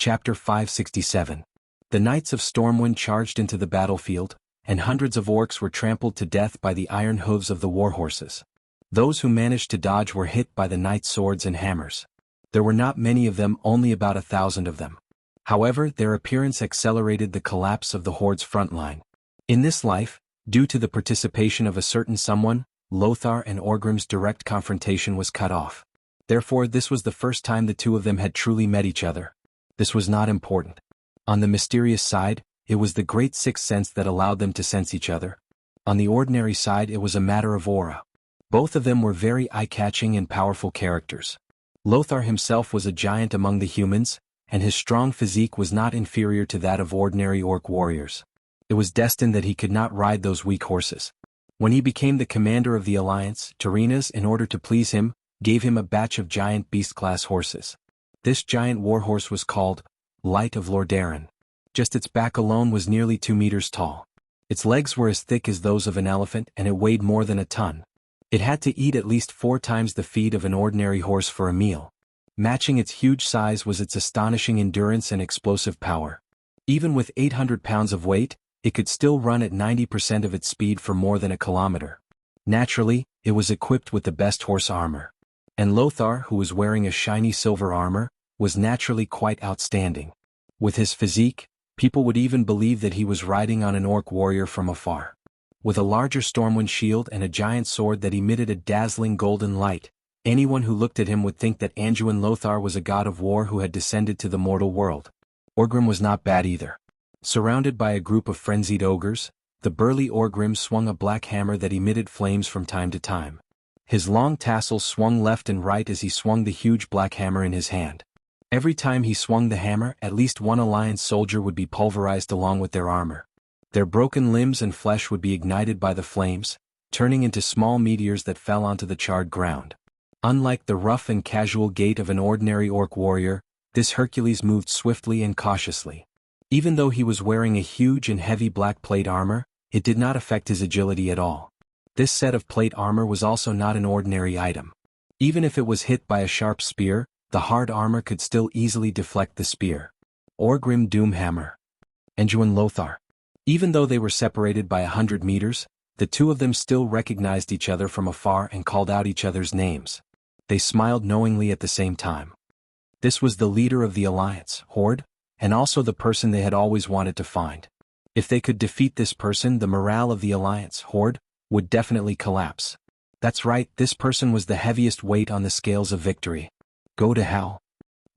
Chapter 567. The Knights of Stormwind charged into the battlefield, and hundreds of orcs were trampled to death by the iron hooves of the warhorses. Those who managed to dodge were hit by the knights' swords and hammers. There were not many of them, only about 1,000 of them. However, their appearance accelerated the collapse of the horde's front line. In this life, due to the participation of a certain someone, Lothar and Orgrim's direct confrontation was cut off. Therefore, this was the first time the two of them had truly met each other. This was not important. On the mysterious side, it was the great sixth sense that allowed them to sense each other. On the ordinary side, it was a matter of aura. Both of them were very eye-catching and powerful characters. Lothar himself was a giant among the humans, and his strong physique was not inferior to that of ordinary orc warriors. It was destined that he could not ride those weak horses. When he became the commander of the alliance, Tyrrhenas, in order to please him, gave him a batch of giant beast-class horses. This giant warhorse was called Light of Lordaeron. Just its back alone was nearly 2 meters tall. Its legs were as thick as those of an elephant, and it weighed more than a ton. It had to eat at least 4 times the feed of an ordinary horse for a meal. Matching its huge size was its astonishing endurance and explosive power. Even with 800 pounds of weight, it could still run at 90% of its speed for more than a kilometer. Naturally, it was equipped with the best horse armor. And Lothar, who was wearing a shiny silver armor, was naturally quite outstanding. With his physique, people would even believe that he was riding on an orc warrior from afar. With a larger Stormwind shield and a giant sword that emitted a dazzling golden light, anyone who looked at him would think that Anduin Lothar was a god of war who had descended to the mortal world. Orgrim was not bad either. Surrounded by a group of frenzied ogres, the burly Orgrim swung a black hammer that emitted flames from time to time. His long tassels swung left and right as he swung the huge black hammer in his hand. Every time he swung the hammer, at least one alliance soldier would be pulverized along with their armor. Their broken limbs and flesh would be ignited by the flames, turning into small meteors that fell onto the charred ground. Unlike the rough and casual gait of an ordinary orc warrior, this Hercules moved swiftly and cautiously. Even though he was wearing a huge and heavy black plate armor, it did not affect his agility at all. This set of plate armor was also not an ordinary item. Even if it was hit by a sharp spear, the hard armor could still easily deflect the spear. Orgrim Doomhammer. Anduin Lothar. Even though they were separated by 100 meters, the two of them still recognized each other from afar and called out each other's names. They smiled knowingly at the same time. This was the leader of the alliance, Horde, and also the person they had always wanted to find. If they could defeat this person, the morale of the alliance, Horde, would definitely collapse. That's right, this person was the heaviest weight on the scales of victory. Go to hell.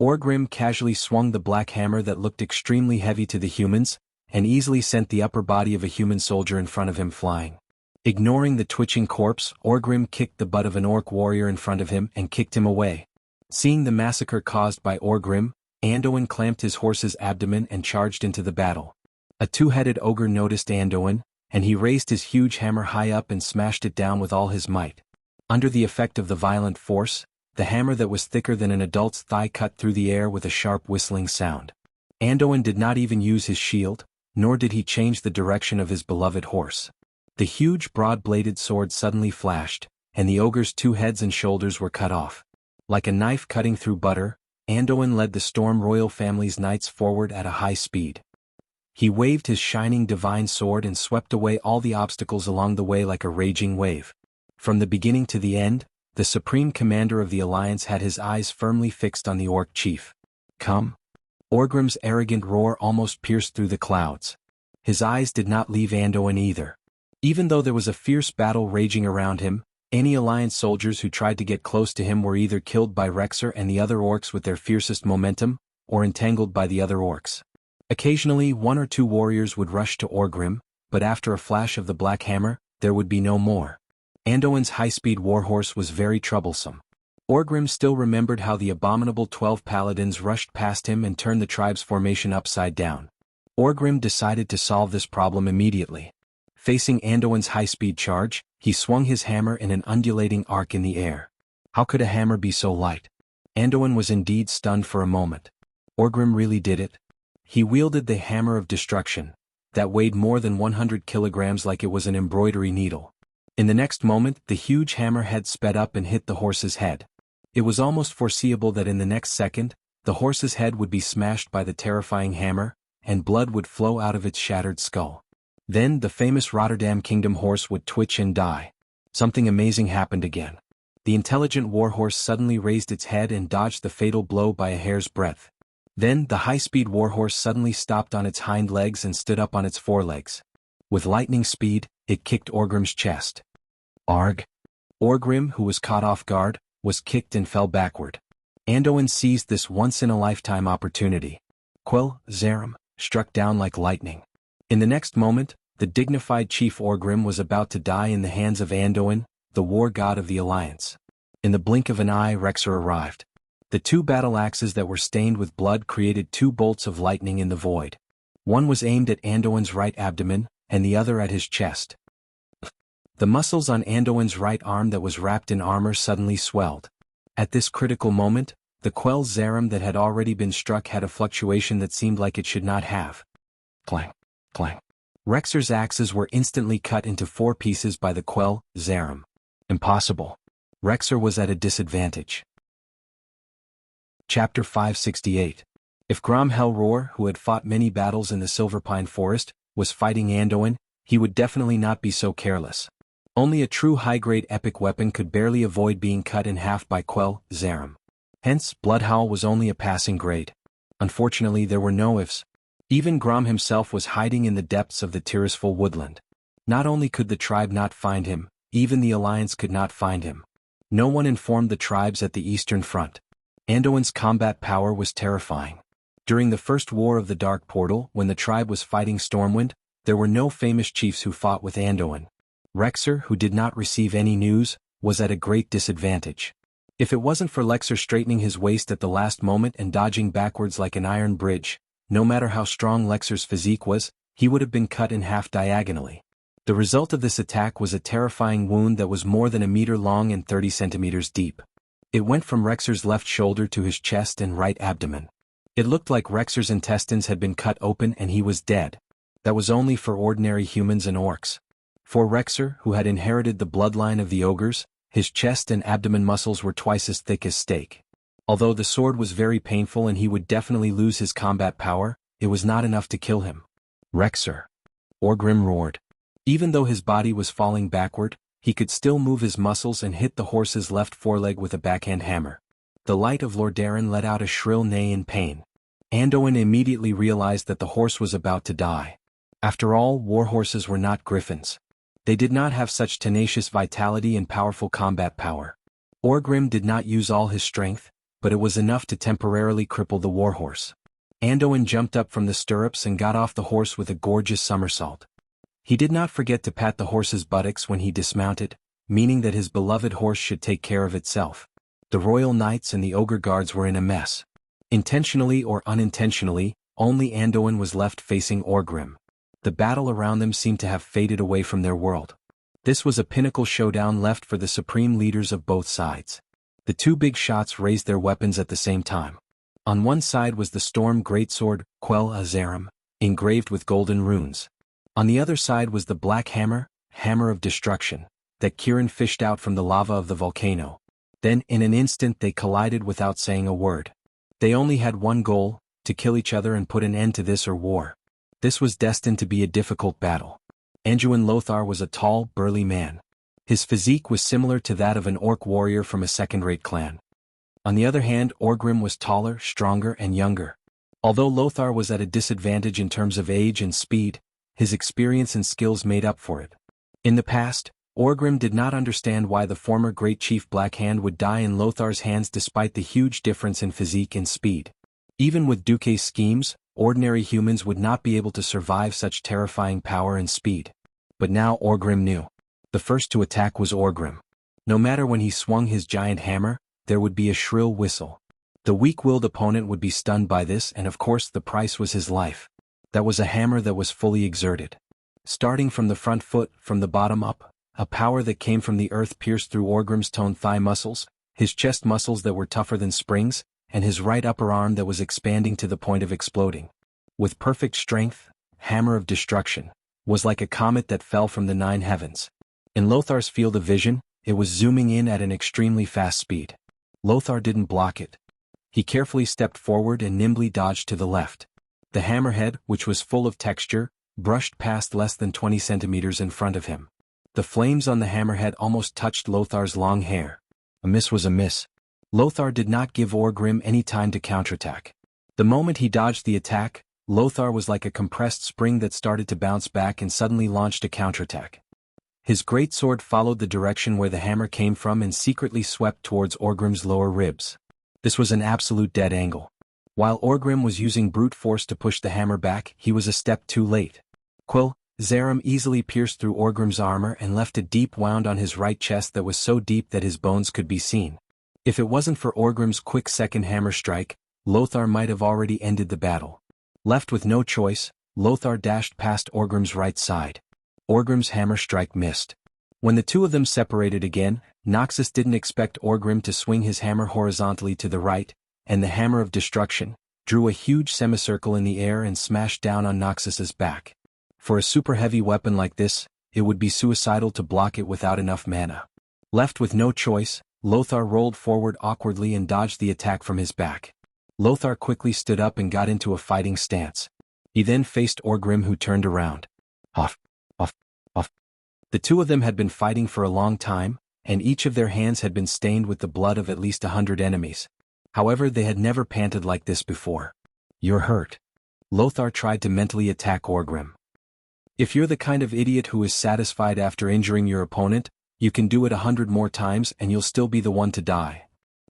Orgrim casually swung the black hammer that looked extremely heavy to the humans, and easily sent the upper body of a human soldier in front of him flying. Ignoring the twitching corpse, Orgrim kicked the butt of an orc warrior in front of him and kicked him away. Seeing the massacre caused by Orgrim, Anduin clamped his horse's abdomen and charged into the battle. A two-headed ogre noticed Anduin, and he raised his huge hammer high up and smashed it down with all his might. Under the effect of the violent force, the hammer that was thicker than an adult's thigh cut through the air with a sharp whistling sound. Anduin did not even use his shield, nor did he change the direction of his beloved horse. The huge broad-bladed sword suddenly flashed, and the ogre's 2 heads and shoulders were cut off. Like a knife cutting through butter, Anduin led the Storm Royal family's knights forward at a high speed. He waved his shining divine sword and swept away all the obstacles along the way like a raging wave. From the beginning to the end, the supreme commander of the alliance had his eyes firmly fixed on the orc chief. Come. Orgrim's arrogant roar almost pierced through the clouds. His eyes did not leave Anduin either. Even though there was a fierce battle raging around him, any alliance soldiers who tried to get close to him were either killed by Rexer and the other orcs with their fiercest momentum, or entangled by the other orcs. Occasionally 1 or 2 warriors would rush to Orgrim, but after a flash of the black hammer, there would be no more. Anduin's high-speed warhorse was very troublesome. Orgrim still remembered how the abominable 12 paladins rushed past him and turned the tribe's formation upside down. Orgrim decided to solve this problem immediately. Facing Anduin's high-speed charge, he swung his hammer in an undulating arc in the air. How could a hammer be so light? Anduin was indeed stunned for a moment. Orgrim really did it. He wielded the Hammer of Destruction, that weighed more than 100 kilograms like it was an embroidery needle. In the next moment, the huge hammer head sped up and hit the horse's head. It was almost foreseeable that in the next second, the horse's head would be smashed by the terrifying hammer, and blood would flow out of its shattered skull. Then the famous Rotterdam Kingdom horse would twitch and die. Something amazing happened again. The intelligent warhorse suddenly raised its head and dodged the fatal blow by a hair's breadth. Then the high-speed warhorse suddenly stopped on its hind legs and stood up on its forelegs. With lightning speed, it kicked Orgrim's chest. Arg! Orgrim, who was caught off guard, was kicked and fell backward. Anduin seized this once-in-a-lifetime opportunity. Quell Zarim struck down like lightning. In the next moment, the dignified chief Orgrim was about to die in the hands of Anduin, the war god of the Alliance. In the blink of an eye, Rexer arrived. The two battle axes that were stained with blood created two bolts of lightning in the void. One was aimed at Anduin's right abdomen, and the other at his chest. The muscles on Anduin's right arm that was wrapped in armor suddenly swelled. At this critical moment, the Quell Zarim that had already been struck had a fluctuation that seemed like it should not have. Clang, clang. Rexer's axes were instantly cut into 4 pieces by the Quell Zarim. Impossible. Rexer was at a disadvantage. Chapter 568. If Grom Hellroar, who had fought many battles in the Silverpine Forest, was fighting Anduin, he would definitely not be so careless. Only a true high-grade epic weapon could barely avoid being cut in half by Quell Zarim. Hence, Bloodhowl was only a passing grade. Unfortunately, there were no ifs. Even Grom himself was hiding in the depths of the Tirisful woodland. Not only could the tribe not find him, even the Alliance could not find him. No one informed the tribes at the Eastern Front. Anduin's combat power was terrifying. During the First War of the Dark Portal, when the tribe was fighting Stormwind, there were no famous chiefs who fought with Anduin. Rexer, who did not receive any news, was at a great disadvantage. If it wasn't for Lexer straightening his waist at the last moment and dodging backwards like an iron bridge, no matter how strong Lexer's physique was, he would have been cut in half diagonally. The result of this attack was a terrifying wound that was more than a meter long and 30 centimeters deep. It went from Rexer's left shoulder to his chest and right abdomen. It looked like Rexer's intestines had been cut open and he was dead. That was only for ordinary humans and orcs. For Rexer, who had inherited the bloodline of the ogres, his chest and abdomen muscles were twice as thick as steak. Although the sword was very painful and he would definitely lose his combat power, it was not enough to kill him. Rexer! Orgrim roared. Even though his body was falling backward, he could still move his muscles and hit the horse's left foreleg with a backhand hammer. The light of Lordaeron let out a shrill neigh in pain. Anduin immediately realized that the horse was about to die. After all, warhorses were not griffins. They did not have such tenacious vitality and powerful combat power. Orgrim did not use all his strength, but it was enough to temporarily cripple the warhorse. Anduin jumped up from the stirrups and got off the horse with a gorgeous somersault. He did not forget to pat the horse's buttocks when he dismounted, meaning that his beloved horse should take care of itself. The royal knights and the ogre guards were in a mess. Intentionally or unintentionally, only Anduin was left facing Orgrim. The battle around them seemed to have faded away from their world. This was a pinnacle showdown left for the supreme leaders of both sides. The two big shots raised their weapons at the same time. On one side was the Storm Greatsword, Quell Zarim, engraved with golden runes. On the other side was the black hammer, Hammer of Destruction, that Kieran fished out from the lava of the volcano. Then, in an instant, they collided without saying a word. They only had one goal, to kill each other and put an end to this or war. This was destined to be a difficult battle. Anduin Lothar was a tall, burly man. His physique was similar to that of an orc warrior from a second-rate clan. On the other hand, Orgrim was taller, stronger, and younger. Although Lothar was at a disadvantage in terms of age and speed, his experience and skills made up for it. In the past, Orgrim did not understand why the former great chief Blackhand would die in Lothar's hands despite the huge difference in physique and speed. Even with Duque's schemes, ordinary humans would not be able to survive such terrifying power and speed. But now Orgrim knew. The first to attack was Orgrim. No matter when he swung his giant hammer, there would be a shrill whistle. The weak-willed opponent would be stunned by this, and of course the price was his life. That was a hammer that was fully exerted. Starting from the front foot, from the bottom up, a power that came from the earth pierced through Orgrim's toned thigh muscles, his chest muscles that were tougher than springs, and his right upper arm that was expanding to the point of exploding. With perfect strength, Hammer of Destruction was like a comet that fell from the 9 heavens. In Lothar's field of vision, it was zooming in at an extremely fast speed. Lothar didn't block it. He carefully stepped forward and nimbly dodged to the left. The hammerhead, which was full of texture, brushed past less than 20 centimeters in front of him. The flames on the hammerhead almost touched Lothar's long hair. A miss was a miss. Lothar did not give Orgrim any time to counterattack. The moment he dodged the attack, Lothar was like a compressed spring that started to bounce back and suddenly launched a counterattack. His greatsword followed the direction where the hammer came from and secretly swept towards Orgrim's lower ribs. This was an absolute dead angle. While Orgrim was using brute force to push the hammer back, he was a step too late. Quill Zarum easily pierced through Orgrim's armor and left a deep wound on his right chest that was so deep that his bones could be seen. If it wasn't for Orgrim's quick second hammer strike, Lothar might have already ended the battle. Left with no choice, Lothar dashed past Orgrim's right side. Orgrim's hammer strike missed. When the two of them separated again, Noxus didn't expect Orgrim to swing his hammer horizontally to the right, and the hammer of destruction drew a huge semicircle in the air and smashed down on Noxus's back. For a super heavy weapon like this, it would be suicidal to block it without enough mana. Left with no choice, Lothar rolled forward awkwardly and dodged the attack from his back. Lothar quickly stood up and got into a fighting stance. He then faced Orgrim, who turned around. Off. The two of them had been fighting for a long time, and each of their hands had been stained with the blood of at least 100 enemies. However, they had never panted like this before. You're hurt. Lothar tried to mentally attack Orgrim. If you're the kind of idiot who is satisfied after injuring your opponent, you can do it 100 more times and you'll still be the one to die.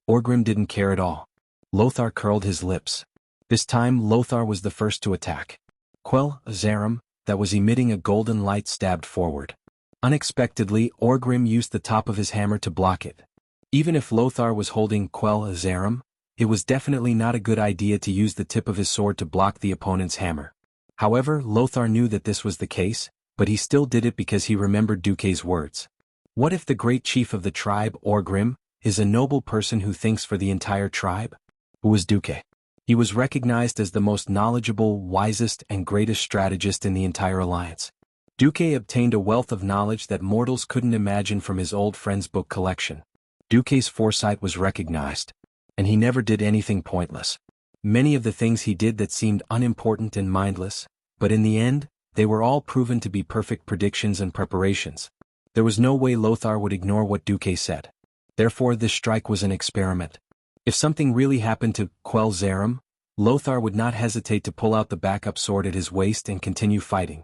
Orgrim didn't care at all. Lothar curled his lips. This time Lothar was the first to attack. Quell Zarum, that was emitting a golden light, stabbed forward. Unexpectedly, Orgrim used the top of his hammer to block it. Even if Lothar was holding Quell Zarum, it was definitely not a good idea to use the tip of his sword to block the opponent's hammer. However, Lothar knew that this was the case, but he still did it because he remembered Duque's words. What if the great chief of the tribe, Orgrim, is a noble person who thinks for the entire tribe? Who was Duque? He was recognized as the most knowledgeable, wisest, and greatest strategist in the entire alliance. Duque obtained a wealth of knowledge that mortals couldn't imagine from his old friend's book collection. Duque's foresight was recognized. And he never did anything pointless. Many of the things he did that seemed unimportant and mindless, but in the end, they were all proven to be perfect predictions and preparations. There was no way Lothar would ignore what Duque said. Therefore, this strike was an experiment. If something really happened to Quell Zarum, Lothar would not hesitate to pull out the backup sword at his waist and continue fighting.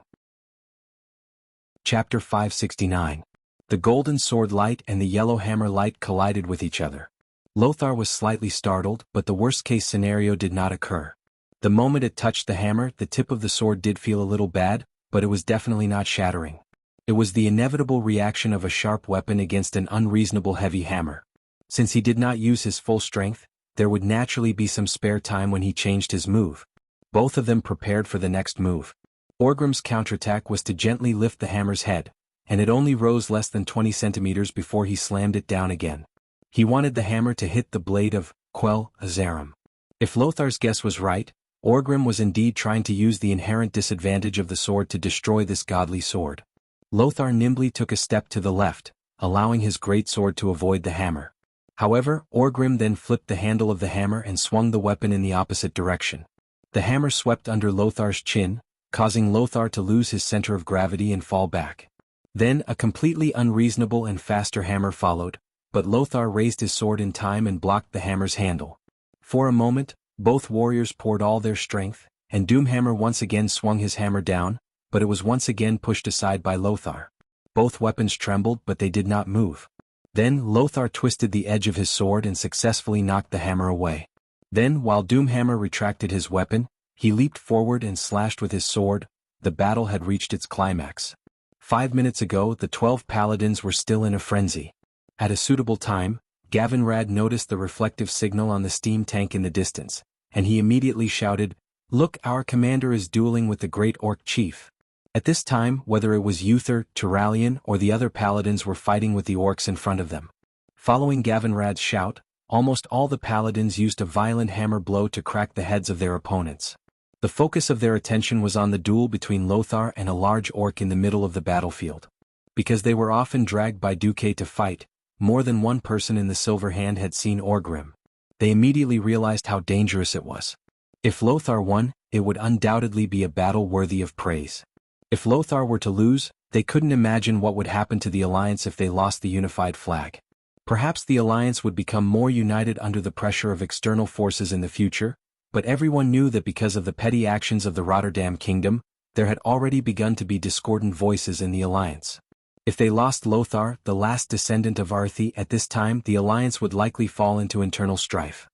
Chapter 569. The golden sword light and the yellow hammer light collided with each other. Lothar was slightly startled, but the worst-case scenario did not occur. The moment it touched the hammer, the tip of the sword did feel a little bad, but it was definitely not shattering. It was the inevitable reaction of a sharp weapon against an unreasonable heavy hammer. Since he did not use his full strength, there would naturally be some spare time when he changed his move. Both of them prepared for the next move. Orgrim's counterattack was to gently lift the hammer's head, and it only rose less than 20 centimeters before he slammed it down again. He wanted the hammer to hit the blade of Quell Zarum. If Lothar's guess was right, Orgrim was indeed trying to use the inherent disadvantage of the sword to destroy this godly sword. Lothar nimbly took a step to the left, allowing his greatsword to avoid the hammer. However, Orgrim then flipped the handle of the hammer and swung the weapon in the opposite direction. The hammer swept under Lothar's chin, causing Lothar to lose his center of gravity and fall back. Then a completely unreasonable and faster hammer followed, but Lothar raised his sword in time and blocked the hammer's handle. For a moment, both warriors poured all their strength, and Doomhammer once again swung his hammer down, but it was once again pushed aside by Lothar. Both weapons trembled, but they did not move. Then Lothar twisted the edge of his sword and successfully knocked the hammer away. Then, while Doomhammer retracted his weapon, he leaped forward and slashed with his sword. The battle had reached its climax. 5 minutes ago, the 12 paladins were still in a frenzy. At a suitable time, Gavinrad noticed the reflective signal on the steam tank in the distance, and he immediately shouted, "Look, our commander is dueling with the great orc chief." At this time, whether it was Uther, Turalian, or the other paladins were fighting with the orcs in front of them. Following Gavinrad's shout, almost all the paladins used a violent hammer blow to crack the heads of their opponents. The focus of their attention was on the duel between Lothar and a large orc in the middle of the battlefield. Because they were often dragged by Duque to fight, more than one person in the Silver Hand had seen Orgrim. They immediately realized how dangerous it was. If Lothar won, it would undoubtedly be a battle worthy of praise. If Lothar were to lose, they couldn't imagine what would happen to the alliance if they lost the unified flag. Perhaps the alliance would become more united under the pressure of external forces in the future, but everyone knew that because of the petty actions of the Rotterdam kingdom, there had already begun to be discordant voices in the alliance. If they lost Lothar, the last descendant of Arthi, at this time the alliance would likely fall into internal strife.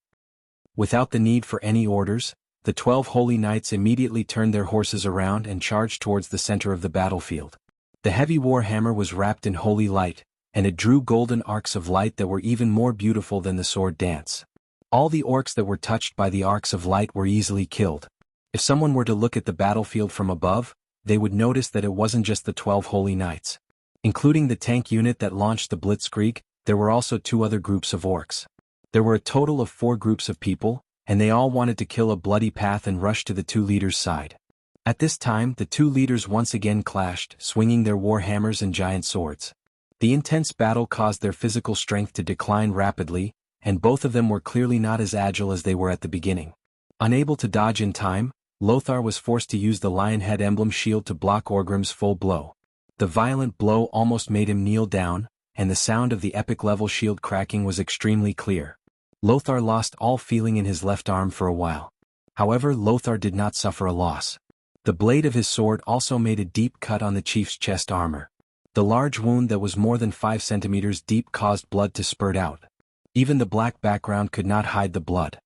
Without the need for any orders, the 12 holy knights immediately turned their horses around and charged towards the center of the battlefield. The heavy war hammer was wrapped in holy light, and it drew golden arcs of light that were even more beautiful than the sword dance. All the orcs that were touched by the arcs of light were easily killed. If someone were to look at the battlefield from above, they would notice that it wasn't just the 12 holy knights. Including the tank unit that launched the blitzkrieg, there were also 2 other groups of orcs. There were a total of 4 groups of people, and they all wanted to kill a bloody path and rush to the 2 leaders' side. At this time the 2 leaders once again clashed, swinging their war hammers and giant swords. The intense battle caused their physical strength to decline rapidly, and both of them were clearly not as agile as they were at the beginning. Unable to dodge in time, Lothar was forced to use the lion head emblem shield to block Orgrim's full blow. The violent blow almost made him kneel down, and the sound of the epic level shield cracking was extremely clear. Lothar lost all feeling in his left arm for a while. However, Lothar did not suffer a loss. The blade of his sword also made a deep cut on the chief's chest armor. The large wound that was more than 5 centimeters deep caused blood to spurt out. Even the black background could not hide the blood.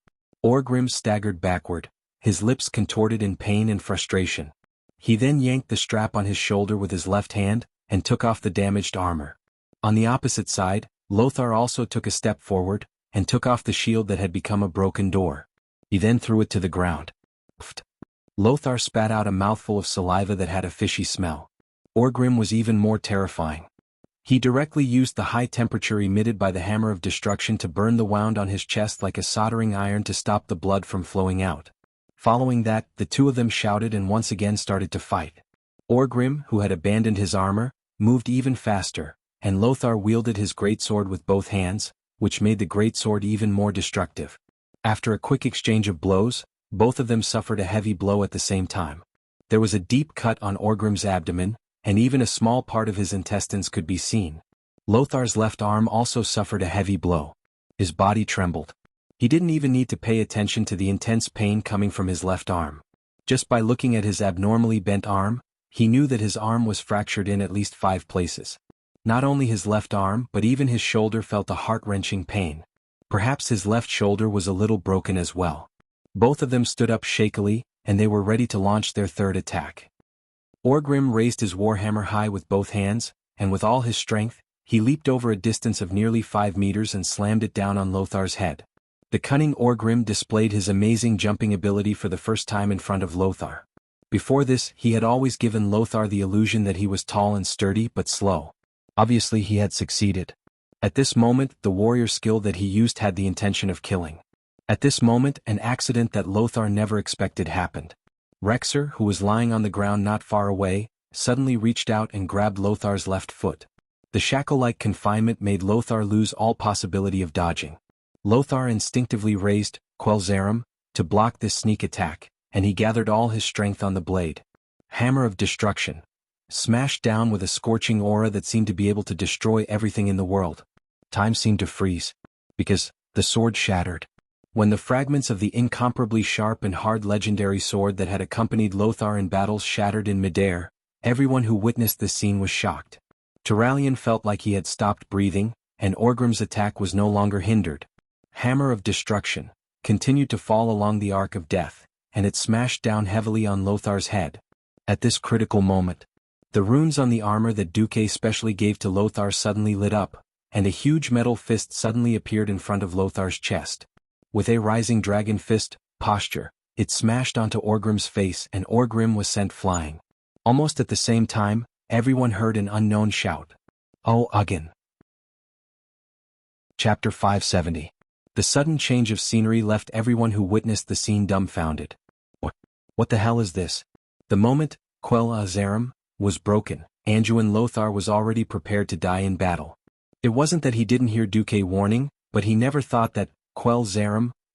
Orgrim staggered backward, his lips contorted in pain and frustration. He then yanked the strap on his shoulder with his left hand, and took off the damaged armor. On the opposite side, Lothar also took a step forward, and took off the shield that had become a broken door. He then threw it to the ground. Pfft. Lothar spat out a mouthful of saliva that had a fishy smell. Orgrim was even more terrifying. He directly used the high temperature emitted by the hammer of destruction to burn the wound on his chest like a soldering iron to stop the blood from flowing out. Following that, the 2 of them shouted and once again started to fight. Orgrim, who had abandoned his armor, moved even faster, and Lothar wielded his greatsword with both hands, which made the greatsword even more destructive. After a quick exchange of blows, both of them suffered a heavy blow at the same time. There was a deep cut on Orgrim's abdomen, and even a small part of his intestines could be seen. Lothar's left arm also suffered a heavy blow. His body trembled. He didn't even need to pay attention to the intense pain coming from his left arm. Just by looking at his abnormally bent arm, he knew that his arm was fractured in at least 5 places. Not only his left arm but even his shoulder felt a heart-wrenching pain. Perhaps his left shoulder was a little broken as well. Both of them stood up shakily, and they were ready to launch their third attack. Orgrim raised his warhammer high with both hands, and with all his strength, he leaped over a distance of nearly 5 meters and slammed it down on Lothar's head. The cunning Orgrim displayed his amazing jumping ability for the first time in front of Lothar. Before this, he had always given Lothar the illusion that he was tall and sturdy but slow. Obviously he had succeeded. At this moment, the warrior skill that he used had the intention of killing. At this moment, an accident that Lothar never expected happened. Rexer, who was lying on the ground not far away, suddenly reached out and grabbed Lothar's left foot. The shackle-like confinement made Lothar lose all possibility of dodging. Lothar instinctively raised Quelzarum to block this sneak attack, and he gathered all his strength on the blade. Hammer of Destruction. Smashed down with a scorching aura that seemed to be able to destroy everything in the world. Time seemed to freeze. Because the sword shattered. When the fragments of the incomparably sharp and hard legendary sword that had accompanied Lothar in battles shattered in midair, everyone who witnessed this scene was shocked. Turalyon felt like he had stopped breathing, and Orgrim's attack was no longer hindered. Hammer of Destruction continued to fall along the arc of death, and it smashed down heavily on Lothar's head. At this critical moment, the runes on the armor that Duque specially gave to Lothar suddenly lit up, and a huge metal fist suddenly appeared in front of Lothar's chest. With a rising dragon fist posture, it smashed onto Orgrim's face and Orgrim was sent flying. Almost at the same time, everyone heard an unknown shout. "Oh Ugin!" Chapter 570. The sudden change of scenery left everyone who witnessed the scene dumbfounded. What the hell is this? The moment Quelzarum was broken, Anduin Lothar was already prepared to die in battle. It wasn't that he didn't hear Duque warning, but he never thought that Quelzarum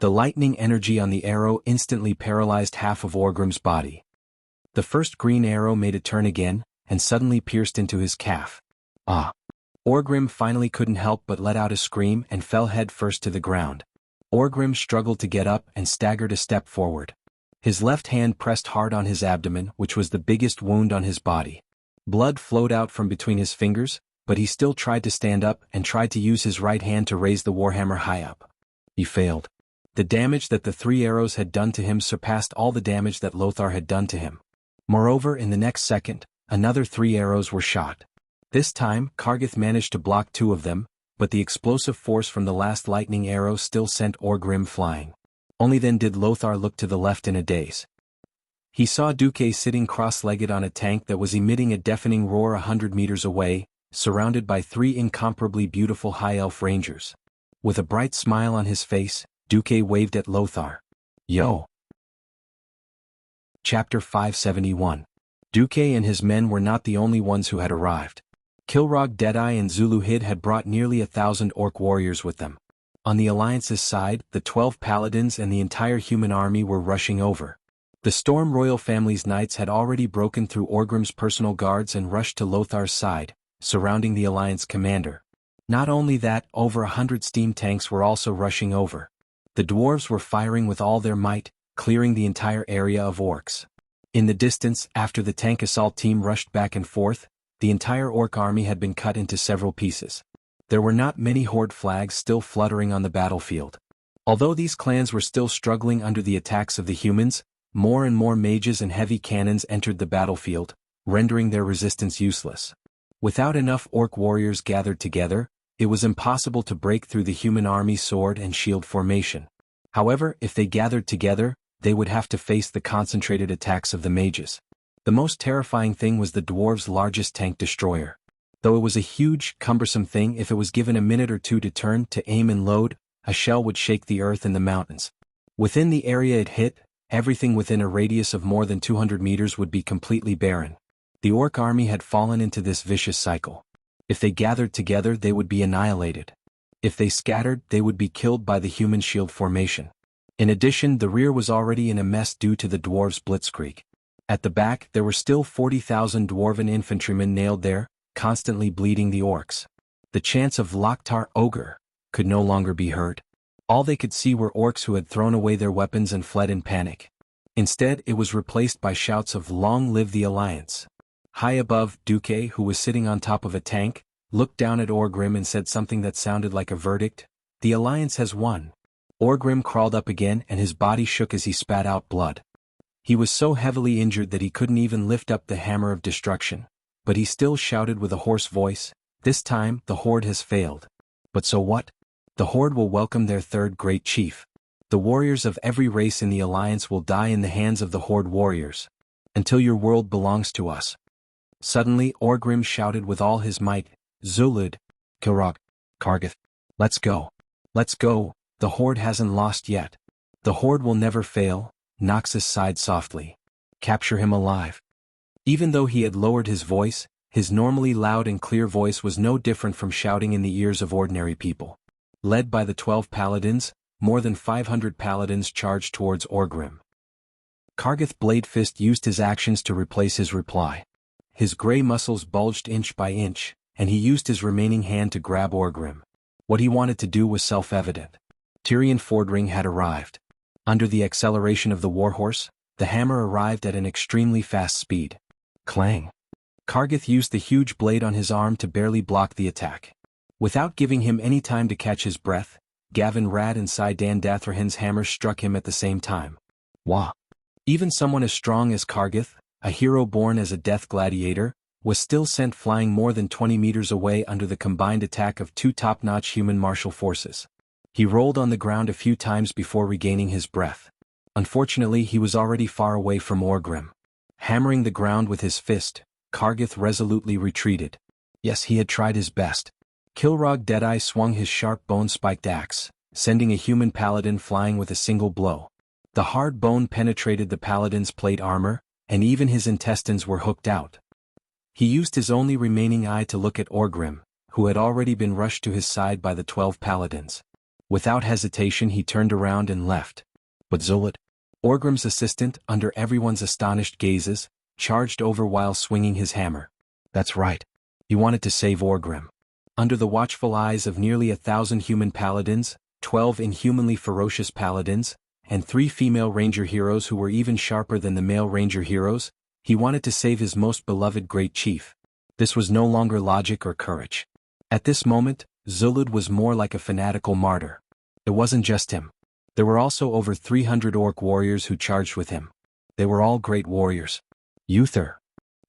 The lightning energy on the arrow instantly paralyzed half of Orgrim's body. The first green arrow made a turn again, and suddenly pierced into his calf. Ah! Orgrim finally couldn't help but let out a scream and fell head first to the ground. Orgrim struggled to get up and staggered a step forward. His left hand pressed hard on his abdomen, which was the biggest wound on his body. Blood flowed out from between his fingers, but he still tried to stand up and tried to use his right hand to raise the warhammer high up. He failed. The damage that the 3 arrows had done to him surpassed all the damage that Lothar had done to him. Moreover, in the next second, another 3 arrows were shot. This time, Kargith managed to block 2 of them, but the explosive force from the last lightning arrow still sent Orgrim flying. Only then did Lothar look to the left in a daze. He saw Duque sitting cross-legged on a tank that was emitting a deafening roar 100 meters away, surrounded by 3 incomparably beautiful high elf rangers. With a bright smile on his face, Duque waved at Lothar. Yo! Chapter 571. Duque and his men were not the only ones who had arrived. Kilrog, Deadeye and Zuluhid had brought nearly 1,000 orc warriors with them. On the Alliance's side, the 12 paladins and the entire human army were rushing over. The Storm royal family's knights had already broken through Orgrim's personal guards and rushed to Lothar's side, surrounding the Alliance commander. Not only that, over 100 steam tanks were also rushing over. The dwarves were firing with all their might, clearing the entire area of orcs. In the distance, after the tank assault team rushed back and forth, the entire orc army had been cut into several pieces. There were not many horde flags still fluttering on the battlefield. Although these clans were still struggling under the attacks of the humans, more and more mages and heavy cannons entered the battlefield, rendering their resistance useless. Without enough orc warriors gathered together, it was impossible to break through the human army's sword and shield formation. However, if they gathered together, they would have to face the concentrated attacks of the mages. The most terrifying thing was the dwarves' largest tank destroyer. Though it was a huge, cumbersome thing, if it was given a minute or two to turn, to aim and load, a shell would shake the earth and the mountains. Within the area it hit, everything within a radius of more than 200 meters would be completely barren. The orc army had fallen into this vicious cycle. If they gathered together, they would be annihilated. If they scattered, they would be killed by the human shield formation. In addition, the rear was already in a mess due to the dwarves' blitzkrieg. At the back, there were still 40,000 dwarven infantrymen nailed there, constantly bleeding the orcs. The chants of Loktar Ogre could no longer be heard. All they could see were orcs who had thrown away their weapons and fled in panic. Instead, it was replaced by shouts of "Long live the Alliance." High above, Duque, who was sitting on top of a tank, looked down at Orgrim and said something that sounded like a verdict. "The Alliance has won." Orgrim crawled up again and his body shook as he spat out blood. He was so heavily injured that he couldn't even lift up the hammer of destruction. But he still shouted with a hoarse voice, "This time, the Horde has failed. But so what? The Horde will welcome their third great chief. The warriors of every race in the Alliance will die in the hands of the Horde warriors. Until your world belongs to us." Suddenly, Orgrim shouted with all his might, "Zulud, Kilrog, Kargith, let's go. Let's go, the Horde hasn't lost yet. The Horde will never fail." Noxus sighed softly. "Capture him alive." Even though he had lowered his voice, his normally loud and clear voice was no different from shouting in the ears of ordinary people. Led by the 12 paladins, more than 500 paladins charged towards Orgrim. Kargith Bladefist used his actions to replace his reply. His grey muscles bulged inch by inch, and he used his remaining hand to grab Orgrim. What he wanted to do was self-evident. Tyrion Fordring had arrived. Under the acceleration of the warhorse, the hammer arrived at an extremely fast speed. Clang! Kargith used the huge blade on his arm to barely block the attack. Without giving him any time to catch his breath, Gavin Rad and Saidan Dathrahan's hammers struck him at the same time. Wah! Even someone as strong as Kargith, a hero born as a death gladiator, was still sent flying more than 20 meters away under the combined attack of 2 top-notch human martial forces. He rolled on the ground a few times before regaining his breath. Unfortunately, he was already far away from Orgrim. Hammering the ground with his fist, Kargith resolutely retreated. Yes, he had tried his best. Kilrog Deadeye swung his sharp bone-spiked axe, sending a human paladin flying with a single blow. The hard bone penetrated the paladin's plate armor, and even his intestines were hooked out. He used his only remaining eye to look at Orgrim, who had already been rushed to his side by the 12 paladins. Without hesitation he turned around and left. But Zulud, Orgrim's assistant, under everyone's astonished gazes, charged over while swinging his hammer. That's right. He wanted to save Orgrim. Under the watchful eyes of nearly 1,000 human paladins, 12 inhumanly ferocious paladins, and 3 female ranger heroes who were even sharper than the male ranger heroes, he wanted to save his most beloved great chief. This was no longer logic or courage. At this moment, Zulud was more like a fanatical martyr. It wasn't just him. There were also over 300 orc warriors who charged with him. They were all great warriors. Uther.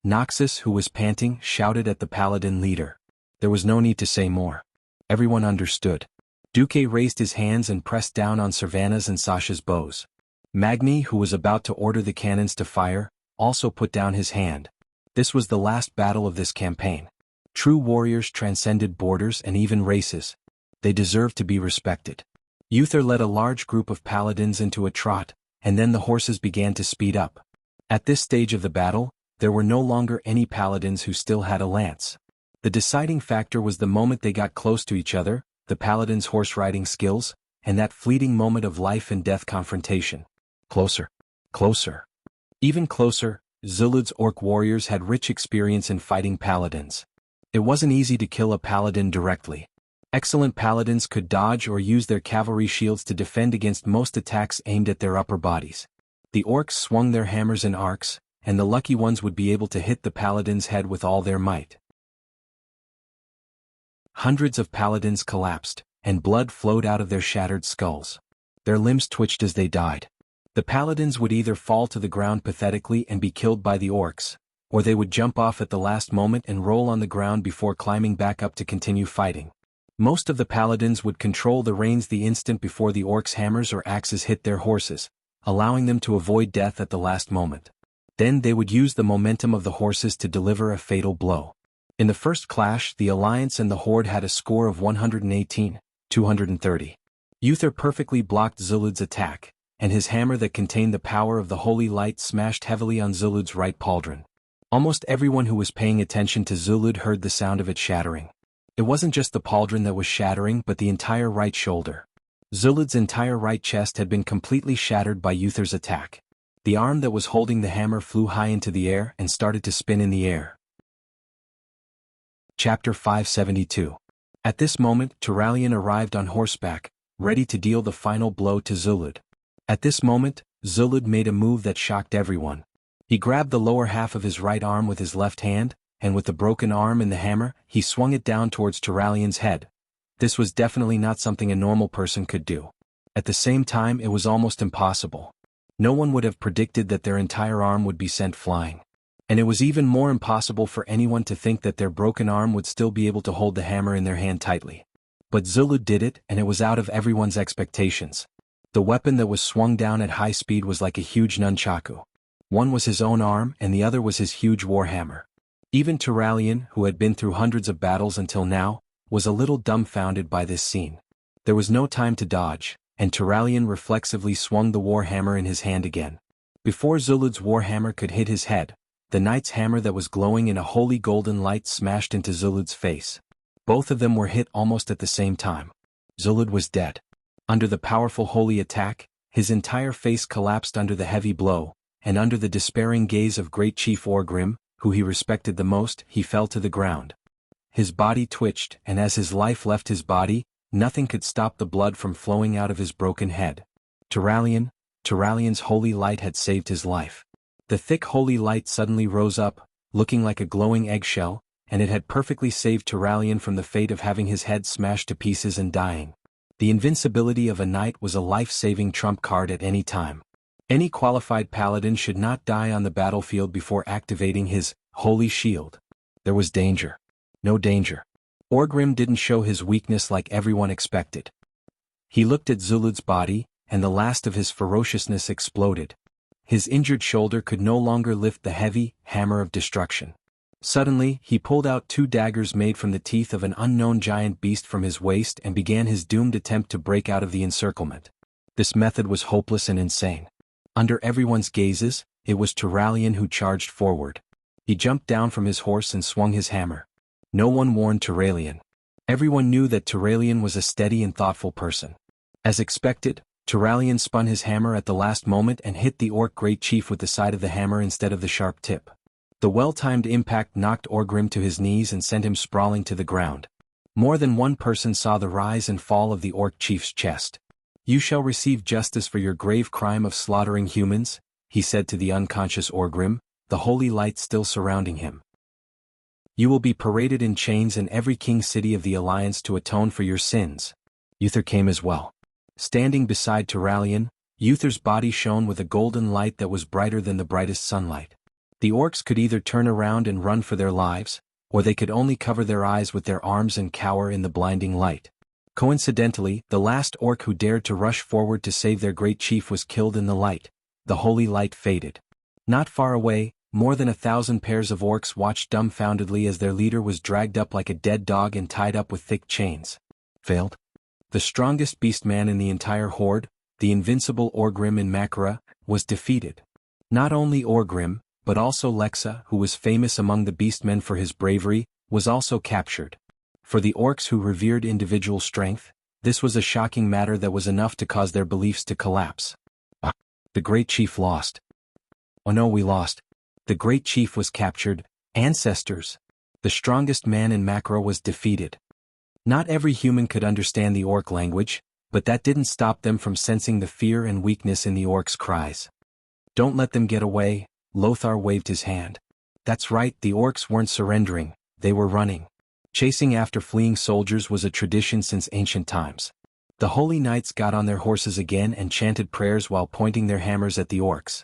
Noxus, who was panting, shouted at the paladin leader. There was no need to say more. Everyone understood. Duque raised his hands and pressed down on Servana's and Sasha's bows. Magni, who was about to order the cannons to fire, also put down his hand. This was the last battle of this campaign. True warriors transcended borders and even races. They deserved to be respected. Uther led a large group of paladins into a trot, and then the horses began to speed up. At this stage of the battle, there were no longer any paladins who still had a lance. The deciding factor was the moment they got close to each other, the paladins' horse-riding skills, and that fleeting moment of life and death confrontation. Closer. Closer. Even closer, Zulud's orc warriors had rich experience in fighting paladins. It wasn't easy to kill a paladin directly. Excellent paladins could dodge or use their cavalry shields to defend against most attacks aimed at their upper bodies. The orcs swung their hammers in arcs, and the lucky ones would be able to hit the paladin's head with all their might. Hundreds of paladins collapsed, and blood flowed out of their shattered skulls. Their limbs twitched as they died. The paladins would either fall to the ground pathetically and be killed by the orcs, or they would jump off at the last moment and roll on the ground before climbing back up to continue fighting. Most of the paladins would control the reins the instant before the orcs' hammers or axes hit their horses, allowing them to avoid death at the last moment. Then they would use the momentum of the horses to deliver a fatal blow. In the first clash, the Alliance and the Horde had a score of 118, 230. Uther perfectly blocked Zulud's attack, and his hammer that contained the power of the holy light smashed heavily on Zulud's right pauldron. Almost everyone who was paying attention to Zulud heard the sound of it shattering. It wasn't just the pauldron that was shattering but the entire right shoulder. Zulud's entire right chest had been completely shattered by Uther's attack. The arm that was holding the hammer flew high into the air and started to spin in the air. Chapter 572. At this moment, Turalyon arrived on horseback, ready to deal the final blow to Zulud. At this moment, Zulud made a move that shocked everyone. He grabbed the lower half of his right arm with his left hand, and with the broken arm and the hammer, he swung it down towards Turalyon's head. This was definitely not something a normal person could do. At the same time, it was almost impossible. No one would have predicted that their entire arm would be sent flying. And it was even more impossible for anyone to think that their broken arm would still be able to hold the hammer in their hand tightly. But Zulud did it, and it was out of everyone's expectations. The weapon that was swung down at high speed was like a huge nunchaku. One was his own arm and the other was his huge warhammer. Even Turalyon, who had been through hundreds of battles until now, was a little dumbfounded by this scene. There was no time to dodge, and Turalyon reflexively swung the warhammer in his hand again. Before Zulud's warhammer could hit his head, the knight's hammer that was glowing in a holy golden light smashed into Zulud's face. Both of them were hit almost at the same time. Zulud was dead. Under the powerful holy attack, his entire face collapsed under the heavy blow, and under the despairing gaze of great Chief Orgrim, who he respected the most, he fell to the ground. His body twitched, and as his life left his body, nothing could stop the blood from flowing out of his broken head. Turalyon's holy light had saved his life. The thick holy light suddenly rose up, looking like a glowing eggshell, and it had perfectly saved Turalyon from the fate of having his head smashed to pieces and dying. The invincibility of a knight was a life-saving trump card at any time. Any qualified paladin should not die on the battlefield before activating his holy shield. There was danger. No danger. Orgrim didn't show his weakness like everyone expected. He looked at Zulud's body, and the last of his ferociousness exploded. His injured shoulder could no longer lift the heavy hammer of destruction. Suddenly, he pulled out 2 daggers made from the teeth of an unknown giant beast from his waist and began his doomed attempt to break out of the encirclement. This method was hopeless and insane. Under everyone's gazes, it was Turalyon who charged forward. He jumped down from his horse and swung his hammer. No one warned Turalyon. Everyone knew that Turalyon was a steady and thoughtful person. As expected, Turalian spun his hammer at the last moment and hit the orc great chief with the side of the hammer instead of the sharp tip. The well-timed impact knocked Orgrim to his knees and sent him sprawling to the ground. More than one person saw the rise and fall of the orc chief's chest. "You shall receive justice for your grave crime of slaughtering humans," he said to the unconscious Orgrim, the holy light still surrounding him. "You will be paraded in chains in every king city of the Alliance to atone for your sins." Uther came as well. Standing beside Turalian, Uther's body shone with a golden light that was brighter than the brightest sunlight. The orcs could either turn around and run for their lives, or they could only cover their eyes with their arms and cower in the blinding light. Coincidentally, the last orc who dared to rush forward to save their great chief was killed in the light. The holy light faded. Not far away, more than 1,000 pairs of orcs watched dumbfoundedly as their leader was dragged up like a dead dog and tied up with thick chains. Failed? The strongest beastman in the entire horde, the invincible Orgrim in Makara, was defeated. Not only Orgrim, but also Lexa, who was famous among the beastmen for his bravery, was also captured. For the orcs who revered individual strength, this was a shocking matter that was enough to cause their beliefs to collapse. The great chief lost. Oh no, we lost. The great chief was captured. Ancestors. The strongest man in Makara was defeated. Not every human could understand the orc language, but that didn't stop them from sensing the fear and weakness in the orcs' cries. "Don't let them get away," Lothar waved his hand. That's right, the orcs weren't surrendering, they were running. Chasing after fleeing soldiers was a tradition since ancient times. The holy knights got on their horses again and chanted prayers while pointing their hammers at the orcs.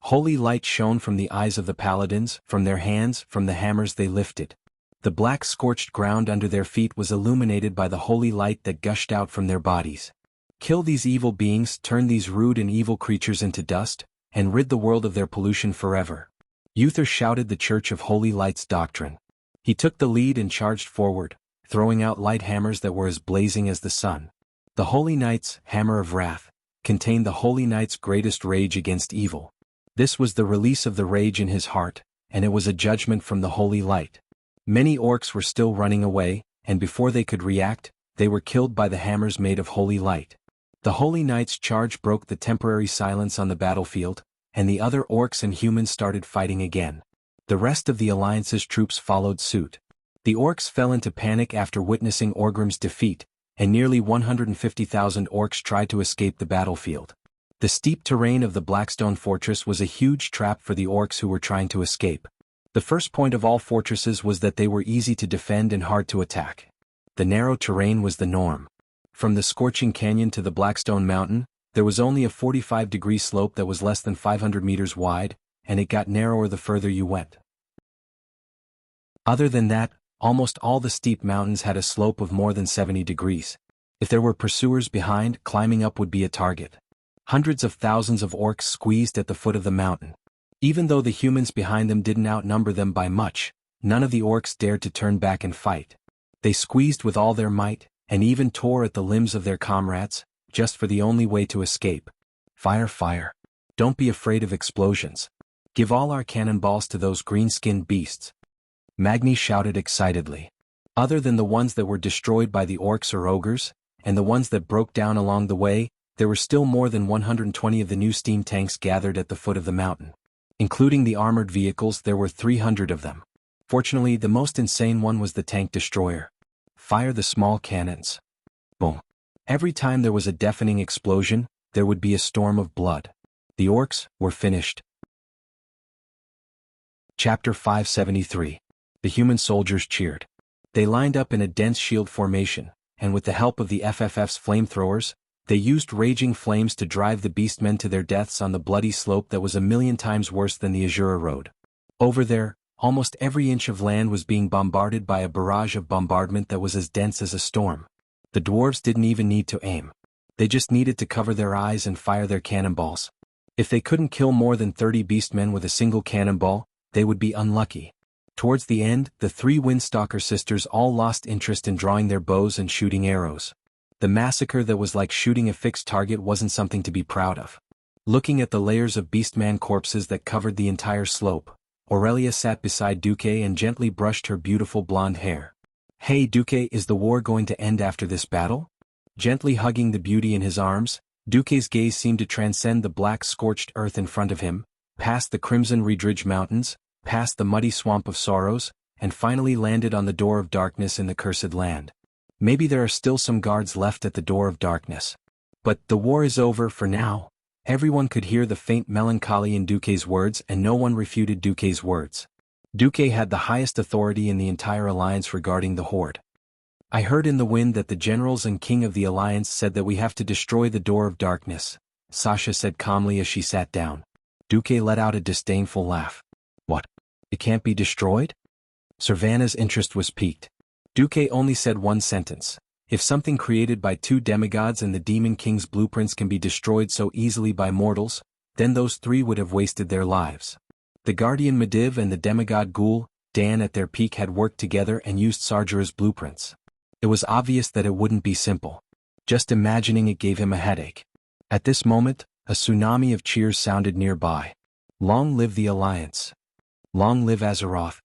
Holy light shone from the eyes of the paladins, from their hands, from the hammers they lifted. The black scorched ground under their feet was illuminated by the holy light that gushed out from their bodies. Kill these evil beings, turn these rude and evil creatures into dust, and rid the world of their pollution forever. Uther shouted the Church of Holy Light's doctrine. He took the lead and charged forward, throwing out light hammers that were as blazing as the sun. The Holy Knight's Hammer of Wrath contained the Holy Knight's greatest rage against evil. This was the release of the rage in his heart, and it was a judgment from the Holy Light. Many orcs were still running away, and before they could react, they were killed by the hammers made of Holy Light. The Holy Knight's charge broke the temporary silence on the battlefield, and the other orcs and humans started fighting again. The rest of the Alliance's troops followed suit. The orcs fell into panic after witnessing Orgrim's defeat, and nearly 150,000 orcs tried to escape the battlefield. The steep terrain of the Blackstone Fortress was a huge trap for the orcs who were trying to escape. The first point of all fortresses was that they were easy to defend and hard to attack. The narrow terrain was the norm. From the scorching canyon to the Blackstone Mountain, there was only a 45-degree slope that was less than 500 meters wide, and it got narrower the further you went. Other than that, almost all the steep mountains had a slope of more than 70 degrees. If there were pursuers behind, climbing up would be a target. Hundreds of thousands of orcs squeezed at the foot of the mountain. Even though the humans behind them didn't outnumber them by much, none of the orcs dared to turn back and fight. They squeezed with all their might, and even tore at the limbs of their comrades, just for the only way to escape. Fire, fire. Don't be afraid of explosions. Give all our cannonballs to those green-skinned beasts. Magni shouted excitedly. Other than the ones that were destroyed by the orcs or ogres, and the ones that broke down along the way, there were still more than 120 of the new steam tanks gathered at the foot of the mountain. Including the armored vehicles, there were 300 of them. Fortunately, the most insane one was the tank destroyer. Fire the small cannons. Boom. Every time there was a deafening explosion, there would be a storm of blood. The orcs were finished. Chapter 573. The human soldiers cheered. They lined up in a dense shield formation, and with the help of the FFF's flamethrowers, they used raging flames to drive the beastmen to their deaths on the bloody slope that was 1,000,000 times worse than the Azura Road. Over there, almost every inch of land was being bombarded by a barrage of bombardment that was as dense as a storm. The dwarves didn't even need to aim. They just needed to cover their eyes and fire their cannonballs. If they couldn't kill more than 30 beastmen with a single cannonball, they would be unlucky. Towards the end, the 3 Windstalker sisters all lost interest in drawing their bows and shooting arrows. The massacre that was like shooting a fixed target wasn't something to be proud of. Looking at the layers of beastman corpses that covered the entire slope, Aurelia sat beside Duque and gently brushed her beautiful blonde hair. "Hey Duque, is the war going to end after this battle?" Gently hugging the beauty in his arms, Duque's gaze seemed to transcend the black scorched earth in front of him, past the crimson Redridge Mountains, past the muddy swamp of sorrows, and finally landed on the door of darkness in the cursed land. Maybe there are still some guards left at the door of darkness. But the war is over for now. Everyone could hear the faint melancholy in Duque's words, and no one refuted Duque's words. Duque had the highest authority in the entire alliance regarding the Horde. I heard in the wind that the generals and king of the alliance said that we have to destroy the door of darkness, Sasha said calmly as she sat down. Duque let out a disdainful laugh. What? It can't be destroyed? Servana's interest was piqued. Duque only said one sentence. If something created by two demigods and the Demon King's blueprints can be destroyed so easily by mortals, then those three would have wasted their lives. The Guardian Medivh and the demigod Ghoul, Dan at their peak had worked together and used Sargera's blueprints. It was obvious that it wouldn't be simple. Just imagining it gave him a headache. At this moment, a tsunami of cheers sounded nearby. Long live the Alliance. Long live Azeroth.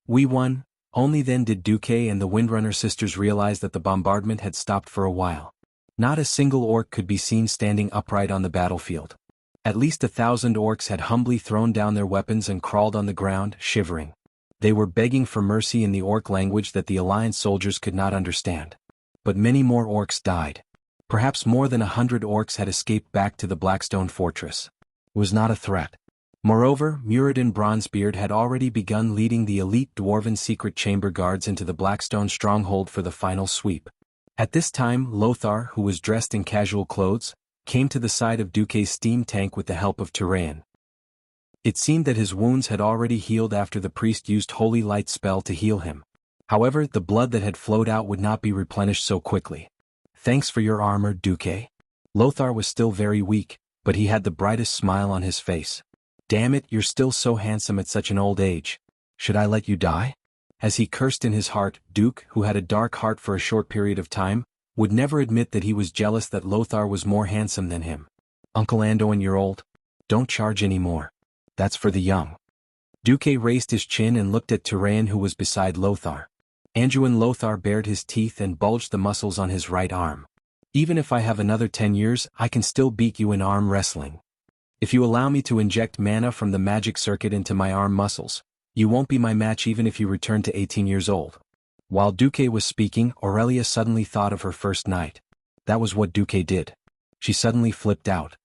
We won. Only then did Duque and the Windrunner sisters realize that the bombardment had stopped for a while. Not a single orc could be seen standing upright on the battlefield. At least 1,000 orcs had humbly thrown down their weapons and crawled on the ground, shivering. They were begging for mercy in the orc language that the Alliance soldiers could not understand. But many more orcs died. Perhaps more than 100 orcs had escaped back to the Blackstone Fortress. It was not a threat. Moreover, Muradin Bronzebeard had already begun leading the elite Dwarven secret chamber guards into the Blackstone stronghold for the final sweep. At this time, Lothar, who was dressed in casual clothes, came to the side of Duque's steam tank with the help of Tyraean. It seemed that his wounds had already healed after the priest used Holy Light spell to heal him. However, the blood that had flowed out would not be replenished so quickly. Thanks for your armor, Duque. Lothar was still very weak, but he had the brightest smile on his face. Damn it, you're still so handsome at such an old age. Should I let you die? As he cursed in his heart, Duke, who had a dark heart for a short period of time, would never admit that he was jealous that Lothar was more handsome than him. Uncle Anduin, you're old. Don't charge any more. That's for the young. Duque raised his chin and looked at Tyraean, who was beside Lothar. Anduin Lothar bared his teeth and bulged the muscles on his right arm. Even if I have another 10 years, I can still beat you in arm wrestling. If you allow me to inject mana from the magic circuit into my arm muscles, you won't be my match even if you return to 18 years old. While Duque was speaking, Aurelia suddenly thought of her first night. That was what Duque did. She suddenly flipped out.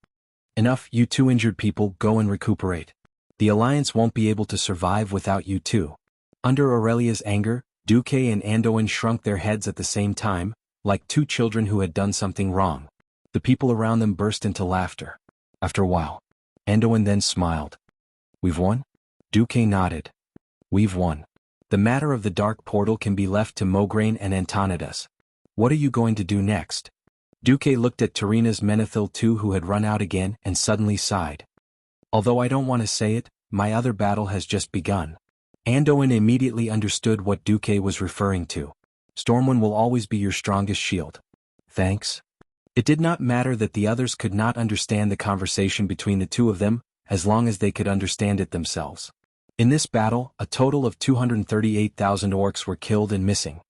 Enough, you two injured people, go and recuperate. The Alliance won't be able to survive without you two. Under Aurelia's anger, Duque and Anduin shrunk their heads at the same time, like two children who had done something wrong. The people around them burst into laughter. After a while, Anduin then smiled. We've won? Duque nodded. We've won. The matter of the Dark Portal can be left to Mograine and Antonidas. What are you going to do next? Duque looked at Tarina's Menethil II, who had run out again, and suddenly sighed. Although I don't want to say it, my other battle has just begun. Anduin immediately understood what Duque was referring to. Stormwind will always be your strongest shield. Thanks. It did not matter that the others could not understand the conversation between the two of them, as long as they could understand it themselves. In this battle, a total of 238,000 orcs were killed and missing.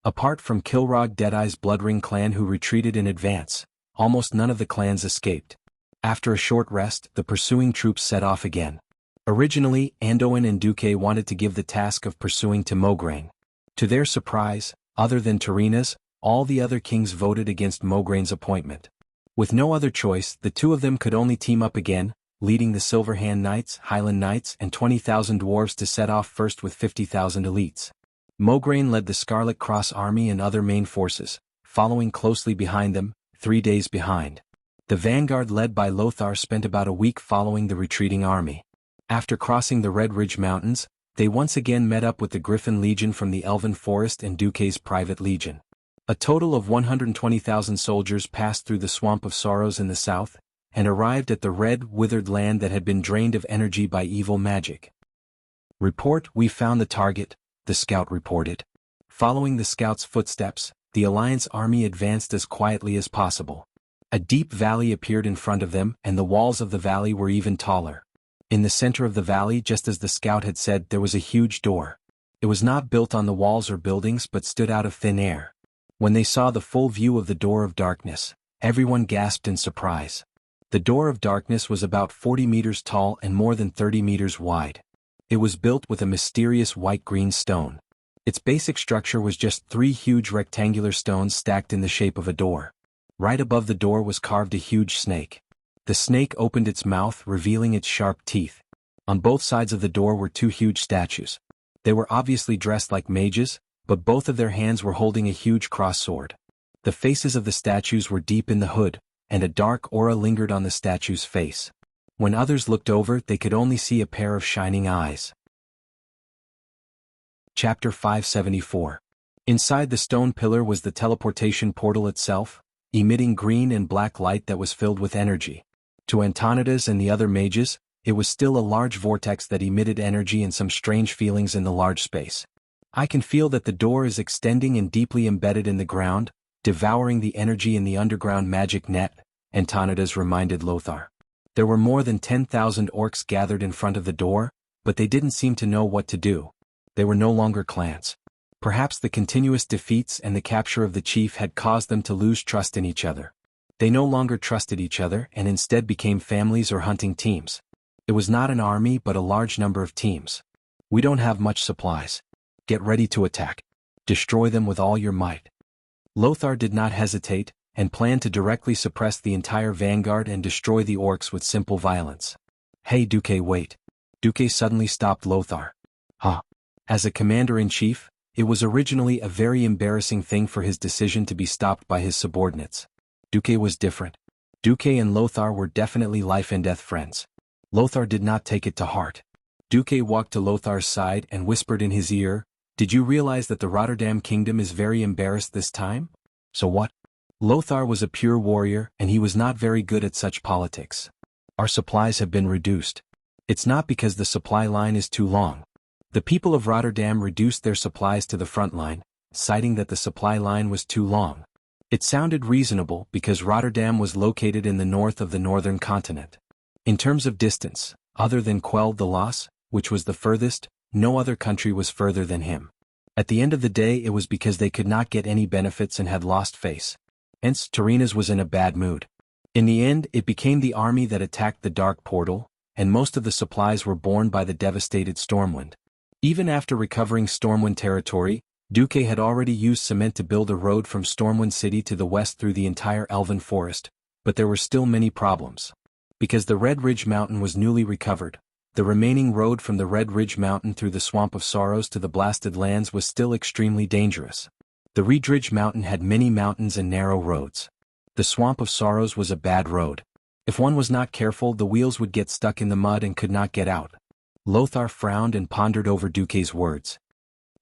Apart from Kilrog Deadeye's Bloodring clan, who retreated in advance, almost none of the clans escaped. After a short rest, the pursuing troops set off again. Originally, Anduin and Duque wanted to give the task of pursuing to Mograine. To their surprise, other than Tarina's, all the other kings voted against Mograine's appointment. With no other choice, the two of them could only team up again, leading the Silverhand Knights, Highland Knights, and 20,000 dwarves to set off first with 50,000 elites. Mograine led the Scarlet Cross Army and other main forces, following closely behind them, 3 days behind. The vanguard led by Lothar spent about a week following the retreating army. After crossing the Red Ridge Mountains, they once again met up with the Griffin Legion from the Elven Forest and Duque's private legion. A total of 120,000 soldiers passed through the Swamp of Sorrows in the south, and arrived at the red, withered land that had been drained of energy by evil magic. Report, we found the target, the scout reported. Following the scout's footsteps, the Alliance army advanced as quietly as possible. A deep valley appeared in front of them, and the walls of the valley were even taller. In the center of the valley, just as the scout had said, there was a huge door. It was not built on the walls or buildings but stood out of thin air. When they saw the full view of the Door of Darkness, everyone gasped in surprise. The Door of Darkness was about 40 meters tall and more than 30 meters wide. It was built with a mysterious white-green stone. Its basic structure was just 3 huge rectangular stones stacked in the shape of a door. Right above the door was carved a huge snake. The snake opened its mouth, revealing its sharp teeth. On both sides of the door were 2 huge statues. They were obviously dressed like mages, but both of their hands were holding a huge cross sword. The faces of the statues were deep in the hood, and a dark aura lingered on the statue's face. When others looked over, they could only see a pair of shining eyes. Chapter 574. Inside the stone pillar was the teleportation portal itself, emitting green and black light that was filled with energy. To Antonidas and the other mages, it was still a large vortex that emitted energy and some strange feelings in the large space. I can feel that the door is extending and deeply embedded in the ground, devouring the energy in the underground magic net, Antonidas reminded Lothar. There were more than 10,000 orcs gathered in front of the door, but they didn't seem to know what to do. They were no longer clans. Perhaps the continuous defeats and the capture of the chief had caused them to lose trust in each other. They no longer trusted each other and instead became families or hunting teams. It was not an army but a large number of teams. We don't have much supplies. Get ready to attack. Destroy them with all your might. Lothar did not hesitate, and planned to directly suppress the entire vanguard and destroy the orcs with simple violence. Hey Duque, wait. Duque suddenly stopped Lothar. Huh. As a commander-in-chief, it was originally a very embarrassing thing for his decision to be stopped by his subordinates. Duque was different. Duque and Lothar were definitely life-and-death friends. Lothar did not take it to heart. Duque walked to Lothar's side and whispered in his ear, "Did you realize that the Rotterdam kingdom is very embarrassed this time?" "So what?" Lothar was a pure warrior and he was not very good at such politics. "Our supplies have been reduced. It's not because the supply line is too long." The people of Rotterdam reduced their supplies to the front line, citing that the supply line was too long. It sounded reasonable because Rotterdam was located in the north of the northern continent. In terms of distance, other than Quell the Loss, which was the furthest, no other country was further than him. At the end of the day it was because they could not get any benefits and had lost face. Hence, Tyrrhenus was in a bad mood. In the end, it became the army that attacked the Dark Portal, and most of the supplies were borne by the devastated Stormwind. Even after recovering Stormwind territory, Duque had already used cement to build a road from Stormwind City to the west through the entire Elven Forest, but there were still many problems. Because the Red Ridge Mountain was newly recovered, the remaining road from the Red Ridge Mountain through the Swamp of Sorrows to the Blasted Lands was still extremely dangerous. The Red Ridge Mountain had many mountains and narrow roads. The Swamp of Sorrows was a bad road. If one was not careful, the wheels would get stuck in the mud and could not get out. Lothar frowned and pondered over Duque's words.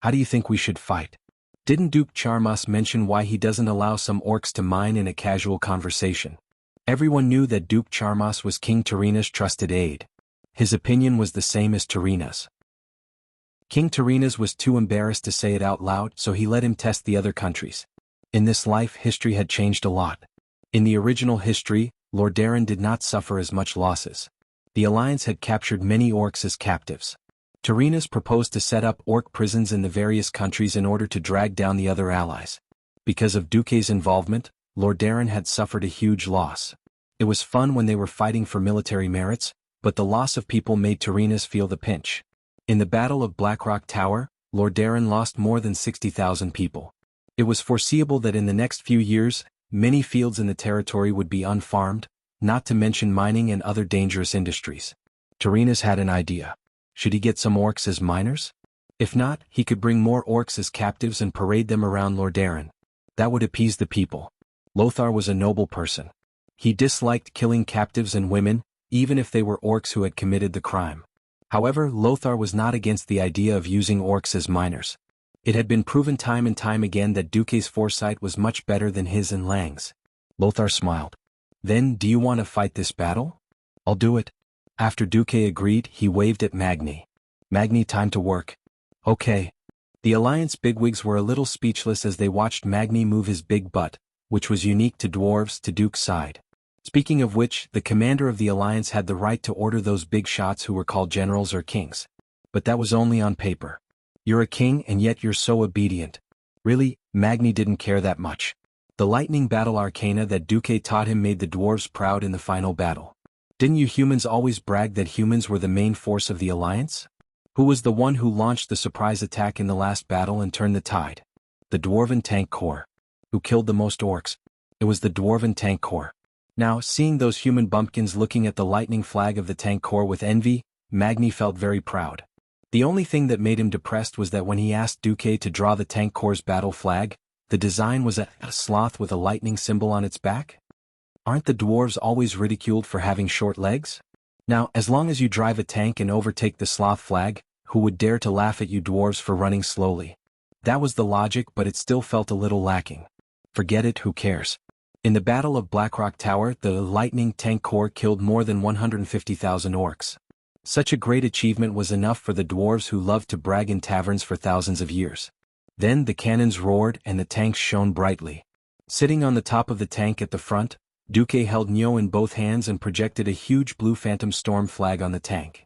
"How do you think we should fight?" Didn't Duke Charmas mention why he doesn't allow some orcs to mine in a casual conversation? Everyone knew that Duke Charmas was King Tyrrhenus' trusted aide. His opinion was the same as Tyrrhenus. King Tyrrhenus was too embarrassed to say it out loud, so he let him test the other countries. In this life, history had changed a lot. In the original history, Lordaeron did not suffer as much losses. The Alliance had captured many orcs as captives. Tyrrhenus proposed to set up orc prisons in the various countries in order to drag down the other allies. Because of Duque's involvement, Lordaeron had suffered a huge loss. It was fun when they were fighting for military merits, but the loss of people made Tyrrhenus feel the pinch. In the Battle of Blackrock Tower, Lordaeron lost more than 60,000 people. It was foreseeable that in the next few years, many fields in the territory would be unfarmed, not to mention mining and other dangerous industries. Tyrrhenus had an idea. Should he get some orcs as miners? If not, he could bring more orcs as captives and parade them around Lordaeron. That would appease the people. Lothar was a noble person. He disliked killing captives and women, even if they were orcs who had committed the crime. However, Lothar was not against the idea of using orcs as miners. It had been proven time and time again that Duque's foresight was much better than his and Lang's. Lothar smiled. "Then, do you want to fight this battle?" "I'll do it." After Duque agreed, he waved at Magni. "Magni, time to work." "Okay." The Alliance bigwigs were a little speechless as they watched Magni move his big butt, which was unique to dwarves, to Duke's side. Speaking of which, the commander of the Alliance had the right to order those big shots who were called generals or kings. But that was only on paper. "You're a king and yet you're so obedient." "Really, Magni didn't care that much. The lightning battle arcana that Duque taught him made the dwarves proud in the final battle. Didn't you humans always brag that humans were the main force of the alliance? Who was the one who launched the surprise attack in the last battle and turned the tide? The Dwarven Tank Corps. Who killed the most orcs? It was the Dwarven Tank Corps. Now, seeing those human bumpkins looking at the lightning flag of the Tank Corps with envy, Magni felt very proud. The only thing that made him depressed was that when he asked Duque to draw the Tank Corps' battle flag, the design was a sloth with a lightning symbol on its back. Aren't the dwarves always ridiculed for having short legs? Now, as long as you drive a tank and overtake the sloth flag, who would dare to laugh at you dwarves for running slowly? That was the logic, but it still felt a little lacking. Forget it, who cares? In the Battle of Blackrock Tower, the Lightning Tank Corps killed more than 150,000 orcs. Such a great achievement was enough for the dwarves who loved to brag in taverns for thousands of years. Then the cannons roared and the tanks shone brightly. Sitting on the top of the tank at the front, Duque held Nyo in both hands and projected a huge blue Phantom Storm flag on the tank.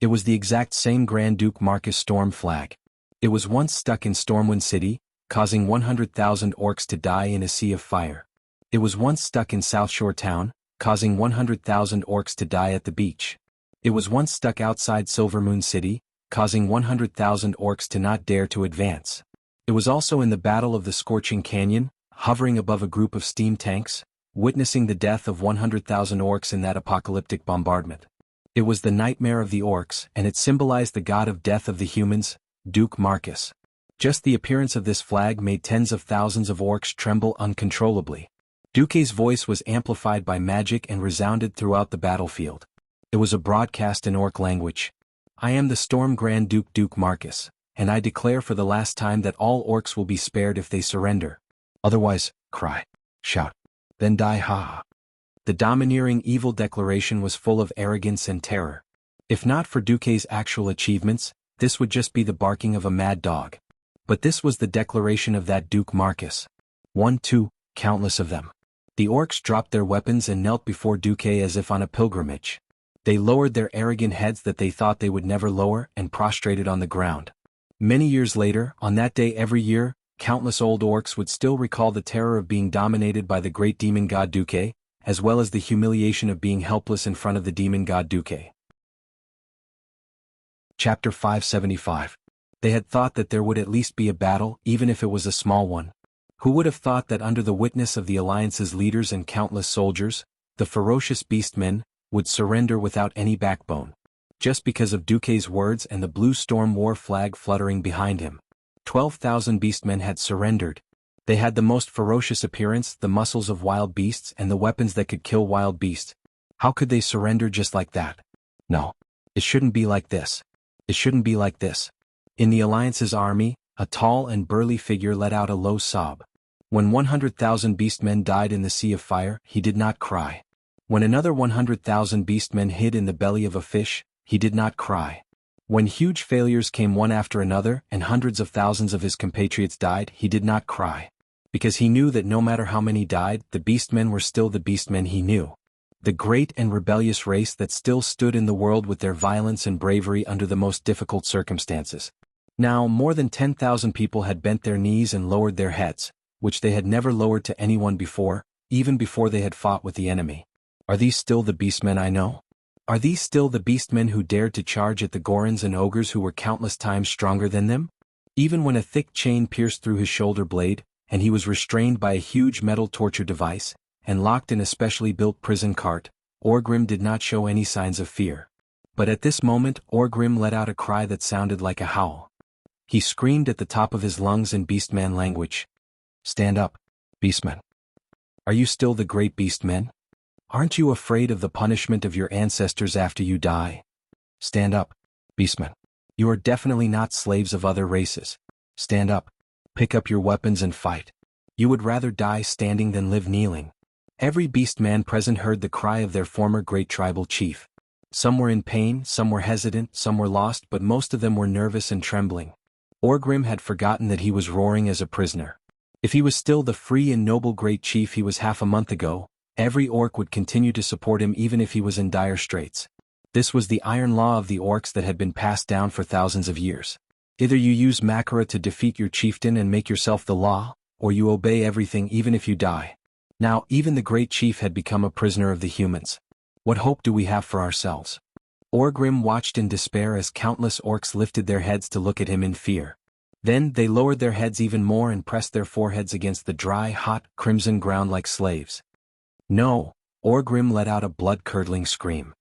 It was the exact same Grand Duke Marcus Storm flag. It was once stuck in Stormwind City, causing 100,000 orcs to die in a sea of fire. It was once stuck in South Shore Town, causing 100,000 orcs to die at the beach. It was once stuck outside Silvermoon City, causing 100,000 orcs to not dare to advance. It was also in the Battle of the Scorching Canyon, hovering above a group of steam tanks, witnessing the death of 100,000 orcs in that apocalyptic bombardment. It was the nightmare of the orcs, and it symbolized the god of death of the humans, Duke Marcus. Just the appearance of this flag made tens of thousands of orcs tremble uncontrollably. Duque's voice was amplified by magic and resounded throughout the battlefield. It was a broadcast in orc language. I am the Storm Grand Duke Duke Marcus, and I declare for the last time that all orcs will be spared if they surrender. Otherwise, cry, shout, then die, ha. The domineering evil declaration was full of arrogance and terror. If not for Duque's actual achievements, this would just be the barking of a mad dog. But this was the declaration of that Duke Marcus. 1, 2, countless of them. The orcs dropped their weapons and knelt before Duque as if on a pilgrimage. They lowered their arrogant heads that they thought they would never lower and prostrated on the ground. Many years later, on that day every year, countless old orcs would still recall the terror of being dominated by the great demon god Duque, as well as the humiliation of being helpless in front of the demon god Duque. Chapter 575. They had thought that there would at least be a battle, even if it was a small one. Who would have thought that under the witness of the Alliance's leaders and countless soldiers, the ferocious beastmen, would surrender without any backbone? Just because of Duque's words and the blue storm war flag fluttering behind him. 12,000 beastmen had surrendered. They had the most ferocious appearance, the muscles of wild beasts and the weapons that could kill wild beasts. How could they surrender just like that? No. It shouldn't be like this. It shouldn't be like this. In the Alliance's army, a tall and burly figure let out a low sob. When 100,000 beastmen died in the sea of fire, he did not cry. When another 100,000 beastmen hid in the belly of a fish, he did not cry. When huge failures came one after another and hundreds of thousands of his compatriots died, he did not cry. Because he knew that no matter how many died, the beastmen were still the beastmen he knew. The great and rebellious race that still stood in the world with their violence and bravery under the most difficult circumstances. Now, more than 10,000 people had bent their knees and lowered their heads, which they had never lowered to anyone before, even before they had fought with the enemy. Are these still the beastmen I know? Are these still the beastmen who dared to charge at the Gorons and ogres who were countless times stronger than them? Even when a thick chain pierced through his shoulder blade, and he was restrained by a huge metal torture device, and locked in a specially built prison cart, Orgrim did not show any signs of fear. But at this moment, Orgrim let out a cry that sounded like a howl. He screamed at the top of his lungs in beastman language. Stand up, beastmen. Are you still the great beastmen? Aren't you afraid of the punishment of your ancestors after you die? Stand up, beastmen. You are definitely not slaves of other races. Stand up, pick up your weapons and fight. You would rather die standing than live kneeling. Every beastman present heard the cry of their former great tribal chief. Some were in pain, some were hesitant, some were lost, but most of them were nervous and trembling. Orgrim had forgotten that he was roaring as a prisoner. If he was still the free and noble great chief he was half a month ago, every orc would continue to support him even if he was in dire straits. This was the iron law of the orcs that had been passed down for thousands of years. Either you use Makara to defeat your chieftain and make yourself the law, or you obey everything even if you die. Now, even the great chief had become a prisoner of the humans. What hope do we have for ourselves? Orgrim watched in despair as countless orcs lifted their heads to look at him in fear. Then they lowered their heads even more and pressed their foreheads against the dry, hot, crimson ground like slaves. No, Orgrim let out a blood-curdling scream.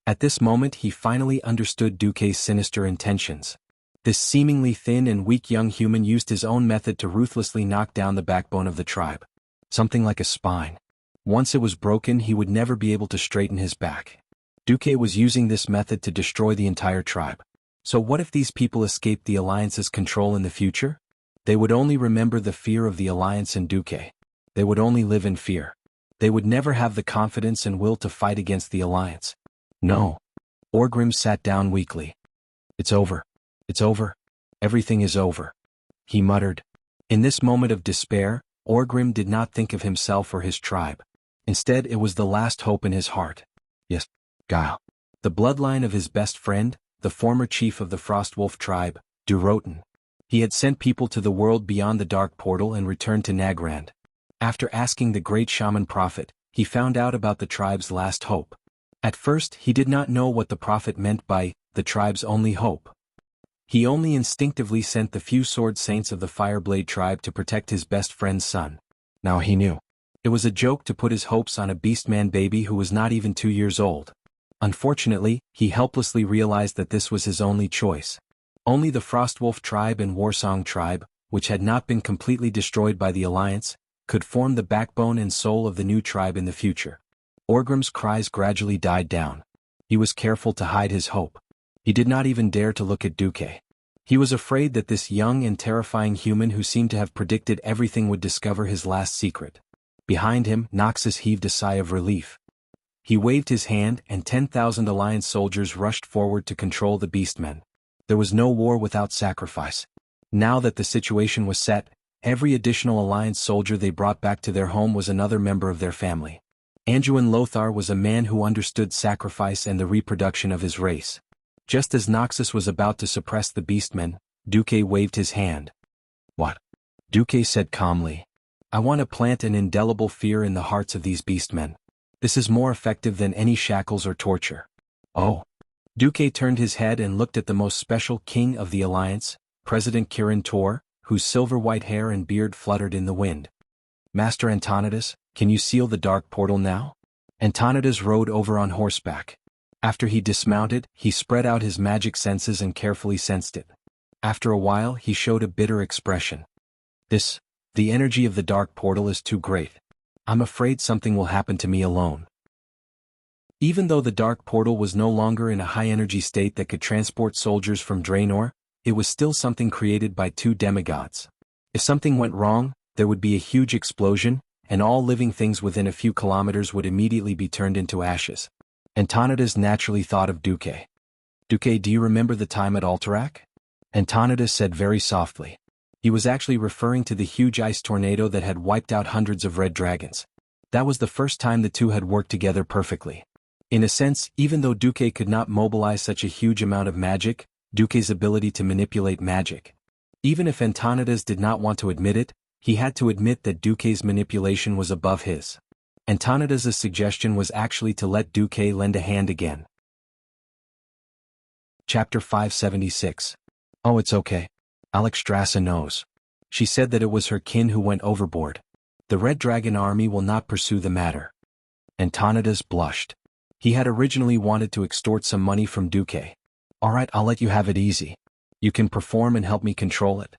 At this moment he finally understood Duke's sinister intentions. This seemingly thin and weak young human used his own method to ruthlessly knock down the backbone of the tribe. Something like a spine. Once it was broken, he would never be able to straighten his back. Duke was using this method to destroy the entire tribe. So what if these people escaped the Alliance's control in the future? They would only remember the fear of the Alliance and Duke. They would only live in fear. They would never have the confidence and will to fight against the Alliance. No. Orgrim sat down weakly. It's over. It's over. Everything is over. He muttered. In this moment of despair, Orgrim did not think of himself or his tribe. Instead, it was the last hope in his heart. Yes, Guile. The bloodline of his best friend, the former chief of the Frostwolf tribe, Durotan. He had sent people to the world beyond the Dark Portal and returned to Nagrand. After asking the great shaman prophet, he found out about the tribe's last hope. At first, he did not know what the prophet meant by the tribe's only hope. He only instinctively sent the few sword saints of the Fireblade tribe to protect his best friend's son. Now he knew. It was a joke to put his hopes on a beastman baby who was not even 2 years old. Unfortunately, he helplessly realized that this was his only choice. Only the Frostwolf tribe and Warsong tribe, which had not been completely destroyed by the Alliance, could form the backbone and soul of the new tribe in the future. Orgrim's cries gradually died down. He was careful to hide his hope. He did not even dare to look at Duke. He was afraid that this young and terrifying human who seemed to have predicted everything would discover his last secret. Behind him, Noxus heaved a sigh of relief. He waved his hand and 10,000 Alliance soldiers rushed forward to control the beastmen. There was no war without sacrifice. Now that the situation was set, every additional Alliance soldier they brought back to their home was another member of their family. Anduin Lothar was a man who understood sacrifice and the reproduction of his race. Just as Noxus was about to suppress the beastmen, Duke waved his hand. What? Duke said calmly. I want to plant an indelible fear in the hearts of these beastmen. This is more effective than any shackles or torture. Oh. Duke turned his head and looked at the most special king of the Alliance, President Kirin Tor, whose silver-white hair and beard fluttered in the wind. Master Antonidas, can you seal the dark portal now? Antonidas rode over on horseback. After he dismounted, he spread out his magic senses and carefully sensed it. After a while, he showed a bitter expression. The energy of the dark portal is too great. I'm afraid something will happen to me alone. Even though the dark portal was no longer in a high-energy state that could transport soldiers from Draenor, it was still something created by 2 demigods. If something went wrong, there would be a huge explosion, and all living things within a few kilometers would immediately be turned into ashes. Antonidas naturally thought of Duke. Duke, do you remember the time at Alterac? Antonidas said very softly. He was actually referring to the huge ice tornado that had wiped out hundreds of red dragons. That was the first time the two had worked together perfectly. In a sense, even though Duke could not mobilize such a huge amount of magic, Duke's ability to manipulate magic. Even if Antonidas did not want to admit it, he had to admit that Duke's manipulation was above his. Antonidas' suggestion was actually to let Duke lend a hand again. Chapter 576. Oh, it's okay. Alexstrasza knows. She said that it was her kin who went overboard. The Red Dragon army will not pursue the matter. Antonidas blushed. He had originally wanted to extort some money from Duke. Alright, I'll let you have it easy. You can perform and help me control it.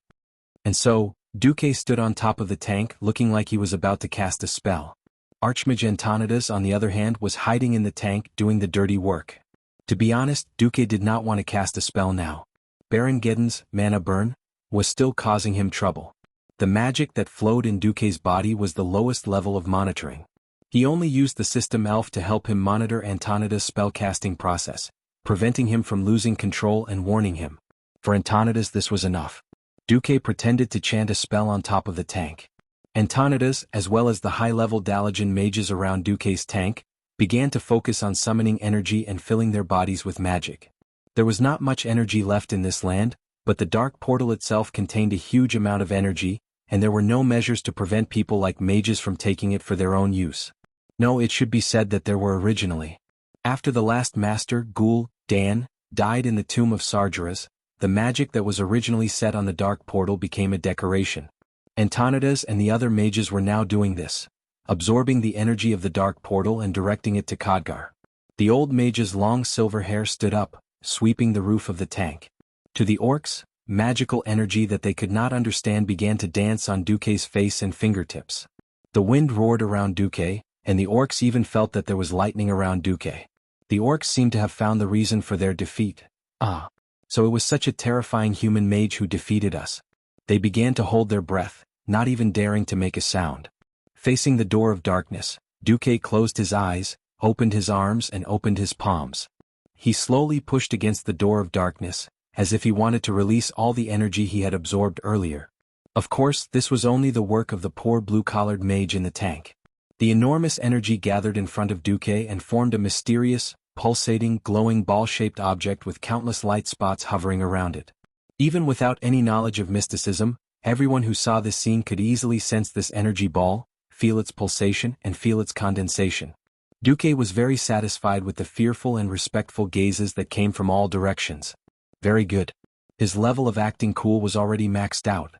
And so, Duke stood on top of the tank looking like he was about to cast a spell. Archmage Antonidas, on the other hand, was hiding in the tank doing the dirty work. To be honest, Duke did not want to cast a spell now. Baron Geddon's mana burn was still causing him trouble. The magic that flowed in Duke's body was the lowest level of monitoring. He only used the system elf to help him monitor Antonidas' spellcasting process, preventing him from losing control and warning him. For Antonidas this was enough. Duke pretended to chant a spell on top of the tank. Antonidas, as well as the high-level Dalajan mages around Duke's tank, began to focus on summoning energy and filling their bodies with magic. There was not much energy left in this land, But the dark portal itself contained a huge amount of energy, and there were no measures to prevent people like mages from taking it for their own use. No, it should be said that there were originally. After the last master, Ghoul, Dan, died in the tomb of Sargeras, the magic that was originally set on the dark portal became a decoration. Antonidas and the other mages were now doing this, absorbing the energy of the dark portal and directing it to Khadgar. The old mage's long silver hair stood up, sweeping the roof of the tank. To the orcs, magical energy that they could not understand began to dance on Duque's face and fingertips. The wind roared around Duque, and the orcs even felt that there was lightning around Duque. The orcs seemed to have found the reason for their defeat. So it was such a terrifying human mage who defeated us. They began to hold their breath, not even daring to make a sound. Facing the door of darkness, Duque closed his eyes, opened his arms and opened his palms. He slowly pushed against the door of darkness, as if he wanted to release all the energy he had absorbed earlier. Of course, this was only the work of the poor blue-collared mage in the tank. The enormous energy gathered in front of Duque and formed a mysterious, pulsating, glowing ball-shaped object with countless light spots hovering around it. Even without any knowledge of mysticism, everyone who saw this scene could easily sense this energy ball, feel its pulsation and feel its condensation. Duque was very satisfied with the fearful and respectful gazes that came from all directions. Very good. His level of acting cool was already maxed out.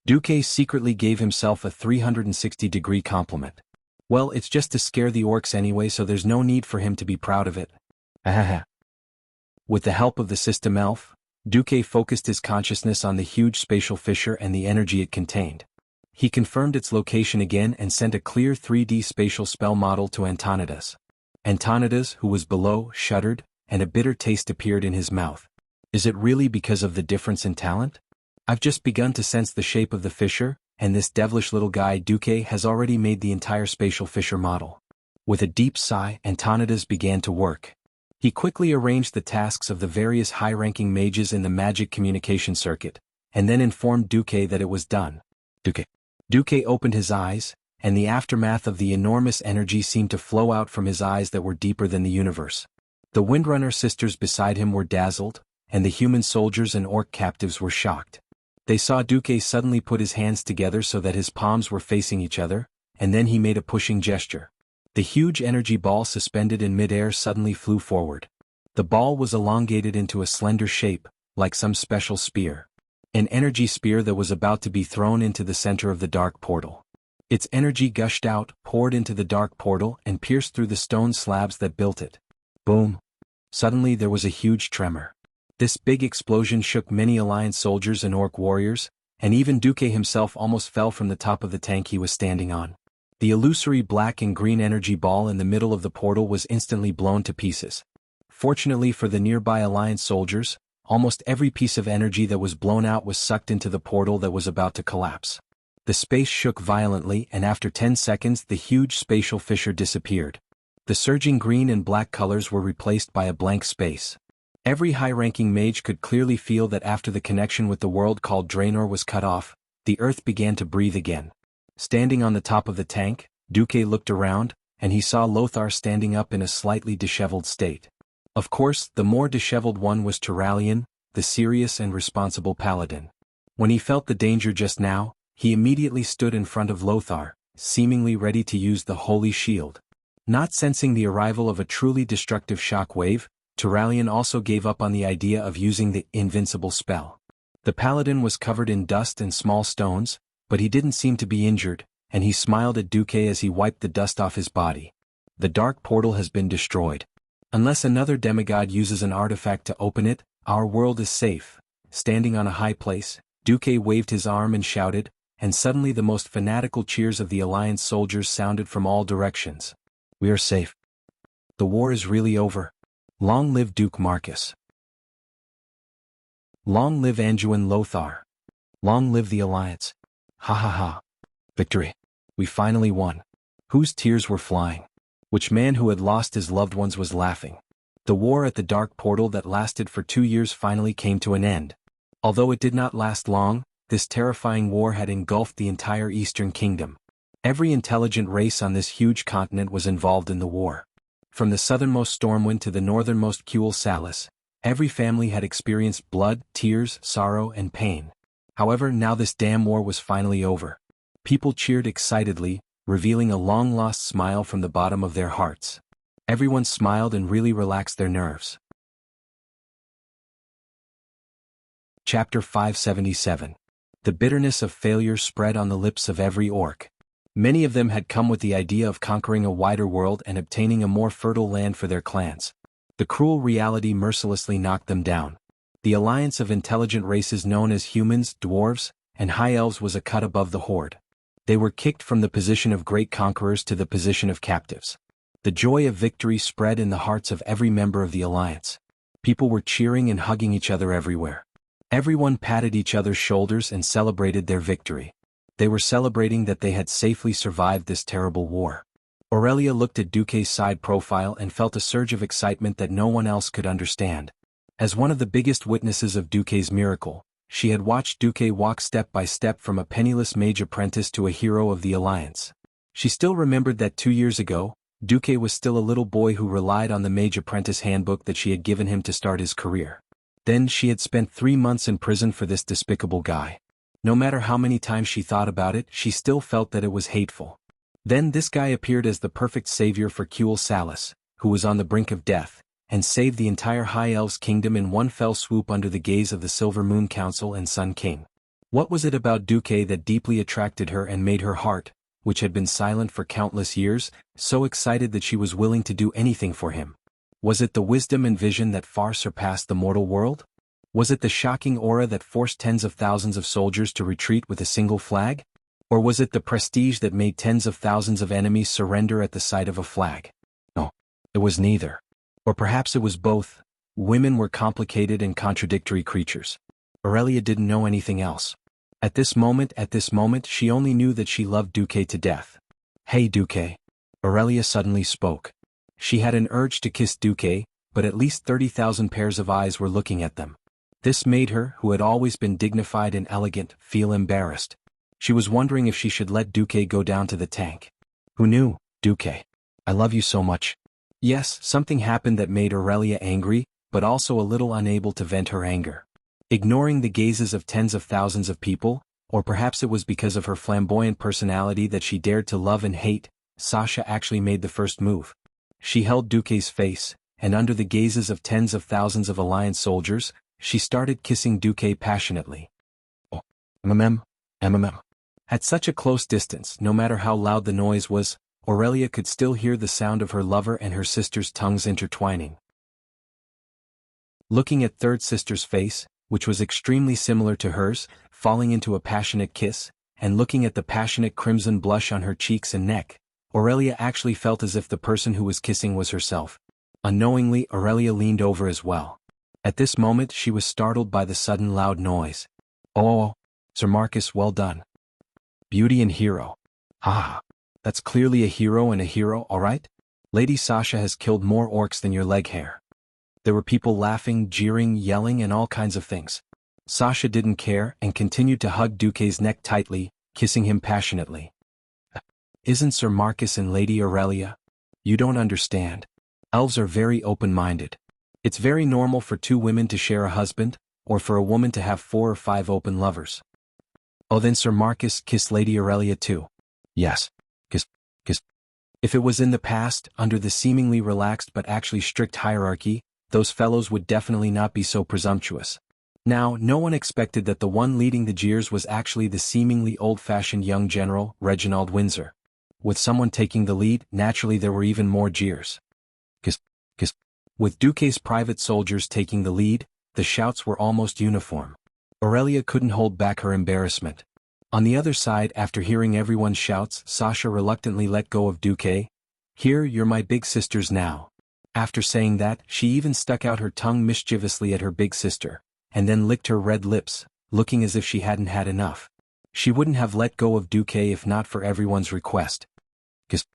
Duque secretly gave himself a 360-degree compliment. Well, it's just to scare the orcs anyway, so there's no need for him to be proud of it. With the help of the system elf, Duque focused his consciousness on the huge spatial fissure and the energy it contained. He confirmed its location again and sent a clear 3D spatial spell model to Antonidas. Antonidas, who was below, shuddered, and a bitter taste appeared in his mouth. Is it really because of the difference in talent? I've just begun to sense the shape of the fissure, and this devilish little guy Duque has already made the entire spatial fissure model. With a deep sigh, Antonidas began to work. He quickly arranged the tasks of the various high-ranking mages in the magic communication circuit, and then informed Duque that it was done. Duque opened his eyes, and the aftermath of the enormous energy seemed to flow out from his eyes that were deeper than the universe. The Windrunner sisters beside him were dazzled, and the human soldiers and orc captives were shocked. They saw Duque suddenly put his hands together so that his palms were facing each other, and then he made a pushing gesture. The huge energy ball suspended in midair suddenly flew forward. The ball was elongated into a slender shape, like some special spear. An energy spear that was about to be thrown into the center of the dark portal. Its energy gushed out, poured into the dark portal and pierced through the stone slabs that built it. Boom! Suddenly there was a huge tremor. This big explosion shook many Alliance soldiers and orc warriors, and even Duque himself almost fell from the top of the tank he was standing on. The illusory black and green energy ball in the middle of the portal was instantly blown to pieces. Fortunately for the nearby Alliance soldiers, almost every piece of energy that was blown out was sucked into the portal that was about to collapse. The space shook violently, and after 10 seconds the huge spatial fissure disappeared. The surging green and black colors were replaced by a blank space. Every high-ranking mage could clearly feel that after the connection with the world called Draenor was cut off, the earth began to breathe again. Standing on the top of the tank, Duque looked around, and he saw Lothar standing up in a slightly disheveled state. Of course, the more disheveled one was Turalian, the serious and responsible paladin. When he felt the danger just now, he immediately stood in front of Lothar, seemingly ready to use the holy shield. Not sensing the arrival of a truly destructive shock wave, Turalian also gave up on the idea of using the invincible spell. The paladin was covered in dust and small stones, but he didn't seem to be injured, and he smiled at Duque as he wiped the dust off his body. The dark portal has been destroyed. Unless another demigod uses an artifact to open it, our world is safe. Standing on a high place, Duque waved his arm and shouted, and suddenly the most fanatical cheers of the Alliance soldiers sounded from all directions. We are safe. The war is really over. Long live Duke Marcus. Long live Anduin Lothar. Long live the Alliance. Ha ha ha. Victory. We finally won. Whose tears were flying? Which man who had lost his loved ones was laughing? The war at the dark portal that lasted for 2 years finally came to an end. Although it did not last long, this terrifying war had engulfed the entire Eastern Kingdom. Every intelligent race on this huge continent was involved in the war. From the southernmost Stormwind to the northernmost Kuel Salis, Every family had experienced blood, tears, sorrow, and pain. However, now this damn war was finally over. People cheered excitedly, revealing a long-lost smile from the bottom of their hearts. Everyone smiled and really relaxed their nerves. Chapter 577. The bitterness of failure spread on the lips of every orc. Many of them had come with the idea of conquering a wider world and obtaining a more fertile land for their clans. The cruel reality mercilessly knocked them down. The alliance of intelligent races known as humans, dwarves, and high elves was a cut above the horde. They were kicked from the position of great conquerors to the position of captives. The joy of victory spread in the hearts of every member of the alliance. People were cheering and hugging each other everywhere. Everyone patted each other's shoulders and celebrated their victory. They were celebrating that they had safely survived this terrible war. Aurelia looked at Duque's side profile and felt a surge of excitement that no one else could understand. As one of the biggest witnesses of Duque's miracle, she had watched Duque walk step by step from a penniless mage apprentice to a hero of the Alliance. She still remembered that 2 years ago, Duque was still a little boy who relied on the mage apprentice handbook that she had given him to start his career. Then she had spent 3 months in prison for this despicable guy. No matter how many times she thought about it, she still felt that it was hateful. Then this guy appeared as the perfect savior for Kuel Salas, who was on the brink of death, and saved the entire High Elves kingdom in one fell swoop under the gaze of the Silver Moon Council and Sun King. What was it about Duque that deeply attracted her and made her heart, which had been silent for countless years, so excited that she was willing to do anything for him? Was it the wisdom and vision that far surpassed the mortal world? Was it the shocking aura that forced tens of thousands of soldiers to retreat with a single flag? Or was it the prestige that made tens of thousands of enemies surrender at the sight of a flag? No, it was neither. Or perhaps it was both. Women were complicated and contradictory creatures. Aurelia didn't know anything else. At this moment, she only knew that she loved Duque to death. "Hey Duque." Aurelia suddenly spoke. She had an urge to kiss Duque, but at least 30,000 pairs of eyes were looking at them. This made her, who had always been dignified and elegant, feel embarrassed. She was wondering if she should let Duque go down to the tank. Who knew? "Duque, I love you so much." Yes, something happened that made Aurelia angry, but also a little unable to vent her anger. Ignoring the gazes of tens of thousands of people, or perhaps it was because of her flamboyant personality that she dared to love and hate, Sasha actually made the first move. She held Duque's face, and under the gazes of tens of thousands of Alliance soldiers, she started kissing Duque passionately. Oh, MMM. At such a close distance, no matter how loud the noise was, Aurelia could still hear the sound of her lover and her sister's tongues intertwining. Looking at third sister's face, which was extremely similar to hers, falling into a passionate kiss, and looking at the passionate crimson blush on her cheeks and neck, Aurelia actually felt as if the person who was kissing was herself. Unknowingly, Aurelia leaned over as well. At this moment she was startled by the sudden loud noise. "Oh, Sir Marcus, well done. Beauty and hero. Ah, that's clearly a hero and a hero, alright? Lady Sasha has killed more orcs than your leg hair." There were people laughing, jeering, yelling, and all kinds of things. Sasha didn't care and continued to hug Duque's neck tightly, kissing him passionately. "Isn't Sir Marcus and Lady Aurelia? You don't understand. Elves are very open-minded. It's very normal for 2 women to share a husband, or for a woman to have 4 or 5 open lovers." "Oh, then Sir Marcus kissed Lady Aurelia too?" "Yes. Kiss. If it was in the past, under the seemingly relaxed but actually strict hierarchy, those fellows would definitely not be so presumptuous. Now, no one expected that the one leading the jeers was actually the seemingly old-fashioned young general, Reginald Windsor. With someone taking the lead, naturally there were even more jeers. Kiss. With Duque's private soldiers taking the lead, the shouts were almost uniform. Aurelia couldn't hold back her embarrassment. On the other side, after hearing everyone's shouts, Sasha reluctantly let go of Duque. "Here, you're my big sisters now." After saying that, she even stuck out her tongue mischievously at her big sister, and then licked her red lips, looking as if she hadn't had enough. She wouldn't have let go of Duque if not for everyone's request. Kiss.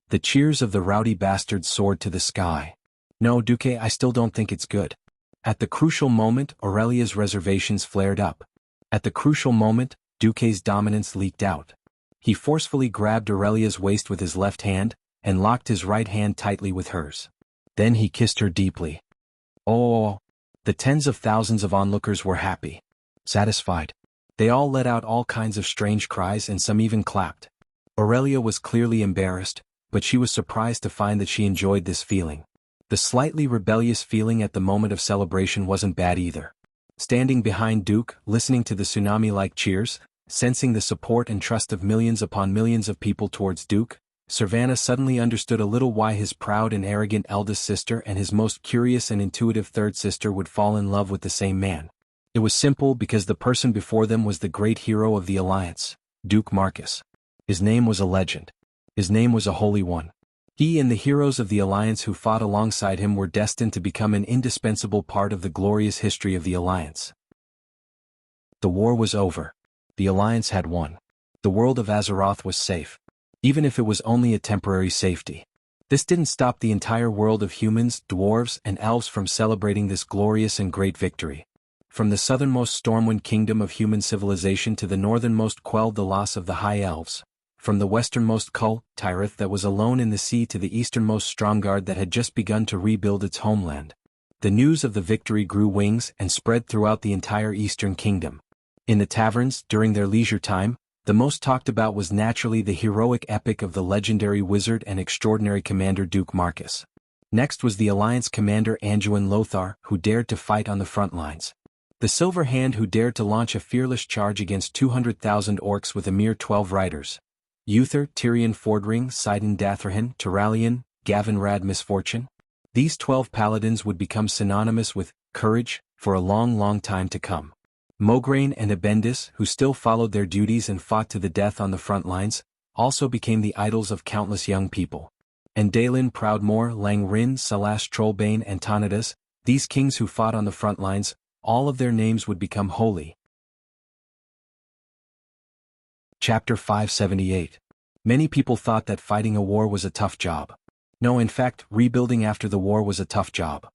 The cheers of the rowdy bastards soared to the sky. "No, Duque, I still don't think it's good." At the crucial moment, Aurelia's reservations flared up. At the crucial moment, Duque's dominance leaked out. He forcefully grabbed Aurelia's waist with his left hand, and locked his right hand tightly with hers. Then he kissed her deeply. "Oh, The tens of thousands of onlookers were happy. Satisfied. They all let out all kinds of strange cries and some even clapped. Aurelia was clearly embarrassed, but she was surprised to find that she enjoyed this feeling. The slightly rebellious feeling at the moment of celebration wasn't bad either. Standing behind Duke, listening to the tsunami-like cheers, sensing the support and trust of millions upon millions of people towards Duke, Savannah suddenly understood a little why his proud and arrogant eldest sister and his most curious and intuitive third sister would fall in love with the same man. It was simple because the person before them was the great hero of the Alliance, Duke Marcus. His name was a legend. His name was a holy one. He and the heroes of the Alliance who fought alongside him were destined to become an indispensable part of the glorious history of the Alliance. The war was over. The Alliance had won. The world of Azeroth was safe. Even if it was only a temporary safety. This didn't stop the entire world of humans, dwarves, and elves from celebrating this glorious and great victory. From the southernmost Stormwind kingdom of human civilization to the northernmost quelled the loss of the High Elves. From the westernmost Kull, Tyrith that was alone in the sea to the easternmost Stromgarde that had just begun to rebuild its homeland. The news of the victory grew wings and spread throughout the entire eastern kingdom. In the taverns, during their leisure time, the most talked about was naturally the heroic epic of the legendary wizard and extraordinary commander Duke Marcus. Next was the Alliance commander Anduin Lothar, who dared to fight on the front lines. The Silver Hand who dared to launch a fearless charge against 200,000 orcs with a mere 12 riders. Uther, Tyrion Fordring, Sidon Dathrahan, Turalion, Gavin Rad Misfortune. These 12 paladins would become synonymous with courage for a long time to come. Mograine and Abendis, who still followed their duties and fought to the death on the front lines, also became the idols of countless young people. And Daelin Proudmoore, Langrin, Salas Trollbane and Tanadas, these kings who fought on the front lines, all of their names would become holy. Chapter 578. Many people thought that fighting a war was a tough job. No, in fact, rebuilding after the war was a tough job.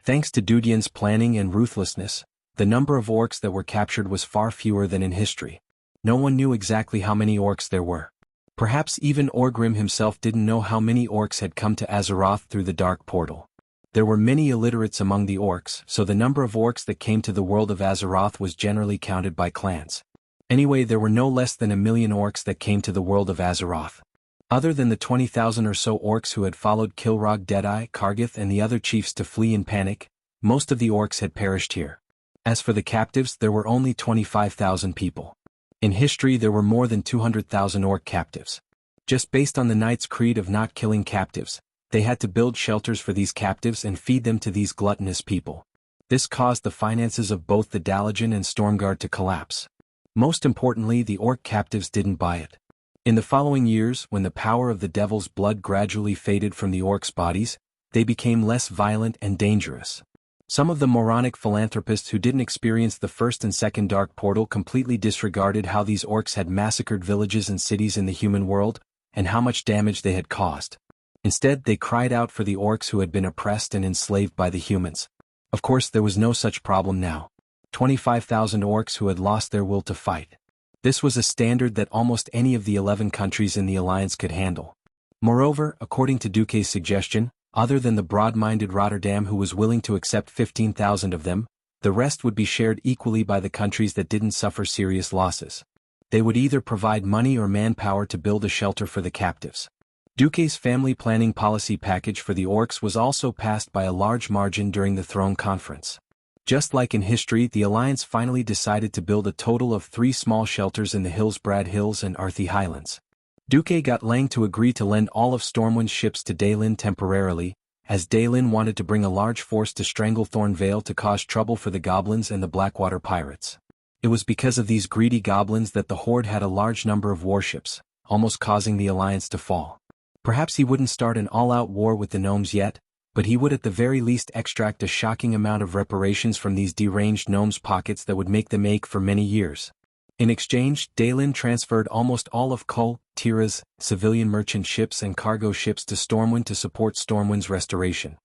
Thanks to Dudian's planning and ruthlessness, the number of orcs that were captured was far fewer than in history. No one knew exactly how many orcs there were. Perhaps even Orgrim himself didn't know how many orcs had come to Azeroth through the Dark Portal. There were many illiterates among the orcs, so the number of orcs that came to the world of Azeroth was generally counted by clans. Anyway, there were no less than 1 million orcs that came to the world of Azeroth. Other than the 20,000 or so orcs who had followed Kilrog, Deadeye, Kargith and the other chiefs to flee in panic, most of the orcs had perished here. As for the captives, there were only 25,000 people. In history there were more than 200,000 orc captives. Just based on the Knight's creed of not killing captives, they had to build shelters for these captives and feed them to these gluttonous people. This caused the finances of both the Dalajan and Stormguard to collapse. Most importantly, the orc captives didn't buy it. In the following years, when the power of the devil's blood gradually faded from the orcs' bodies, they became less violent and dangerous. Some of the moronic philanthropists who didn't experience the first and second Dark Portal completely disregarded how these orcs had massacred villages and cities in the human world, and how much damage they had caused. Instead, they cried out for the orcs who had been oppressed and enslaved by the humans. Of course, there was no such problem now. 25,000 orcs who had lost their will to fight. This was a standard that almost any of the 11 countries in the Alliance could handle. Moreover, according to Duque's suggestion, other than the broad-minded Rotterdam who was willing to accept 15,000 of them, the rest would be shared equally by the countries that didn't suffer serious losses. They would either provide money or manpower to build a shelter for the captives. Duque's family planning policy package for the orcs was also passed by a large margin during the Throne Conference. Just like in history, the Alliance finally decided to build a total of 3 small shelters in the Hillsbrad Hills and Arthy Highlands. Duque got Lang to agree to lend all of Stormwind's ships to Daelin temporarily, as Daelin wanted to bring a large force to Stranglethorn Vale to cause trouble for the goblins and the Blackwater pirates. It was because of these greedy goblins that the Horde had a large number of warships, almost causing the Alliance to fall. Perhaps he wouldn't start an all-out war with the gnomes yet, but he would at the very least extract a shocking amount of reparations from these deranged gnomes' pockets that would make them ache for many years. In exchange, Daelin transferred almost all of Kull, Tira's, civilian merchant ships and cargo ships to Stormwind to support Stormwind's restoration.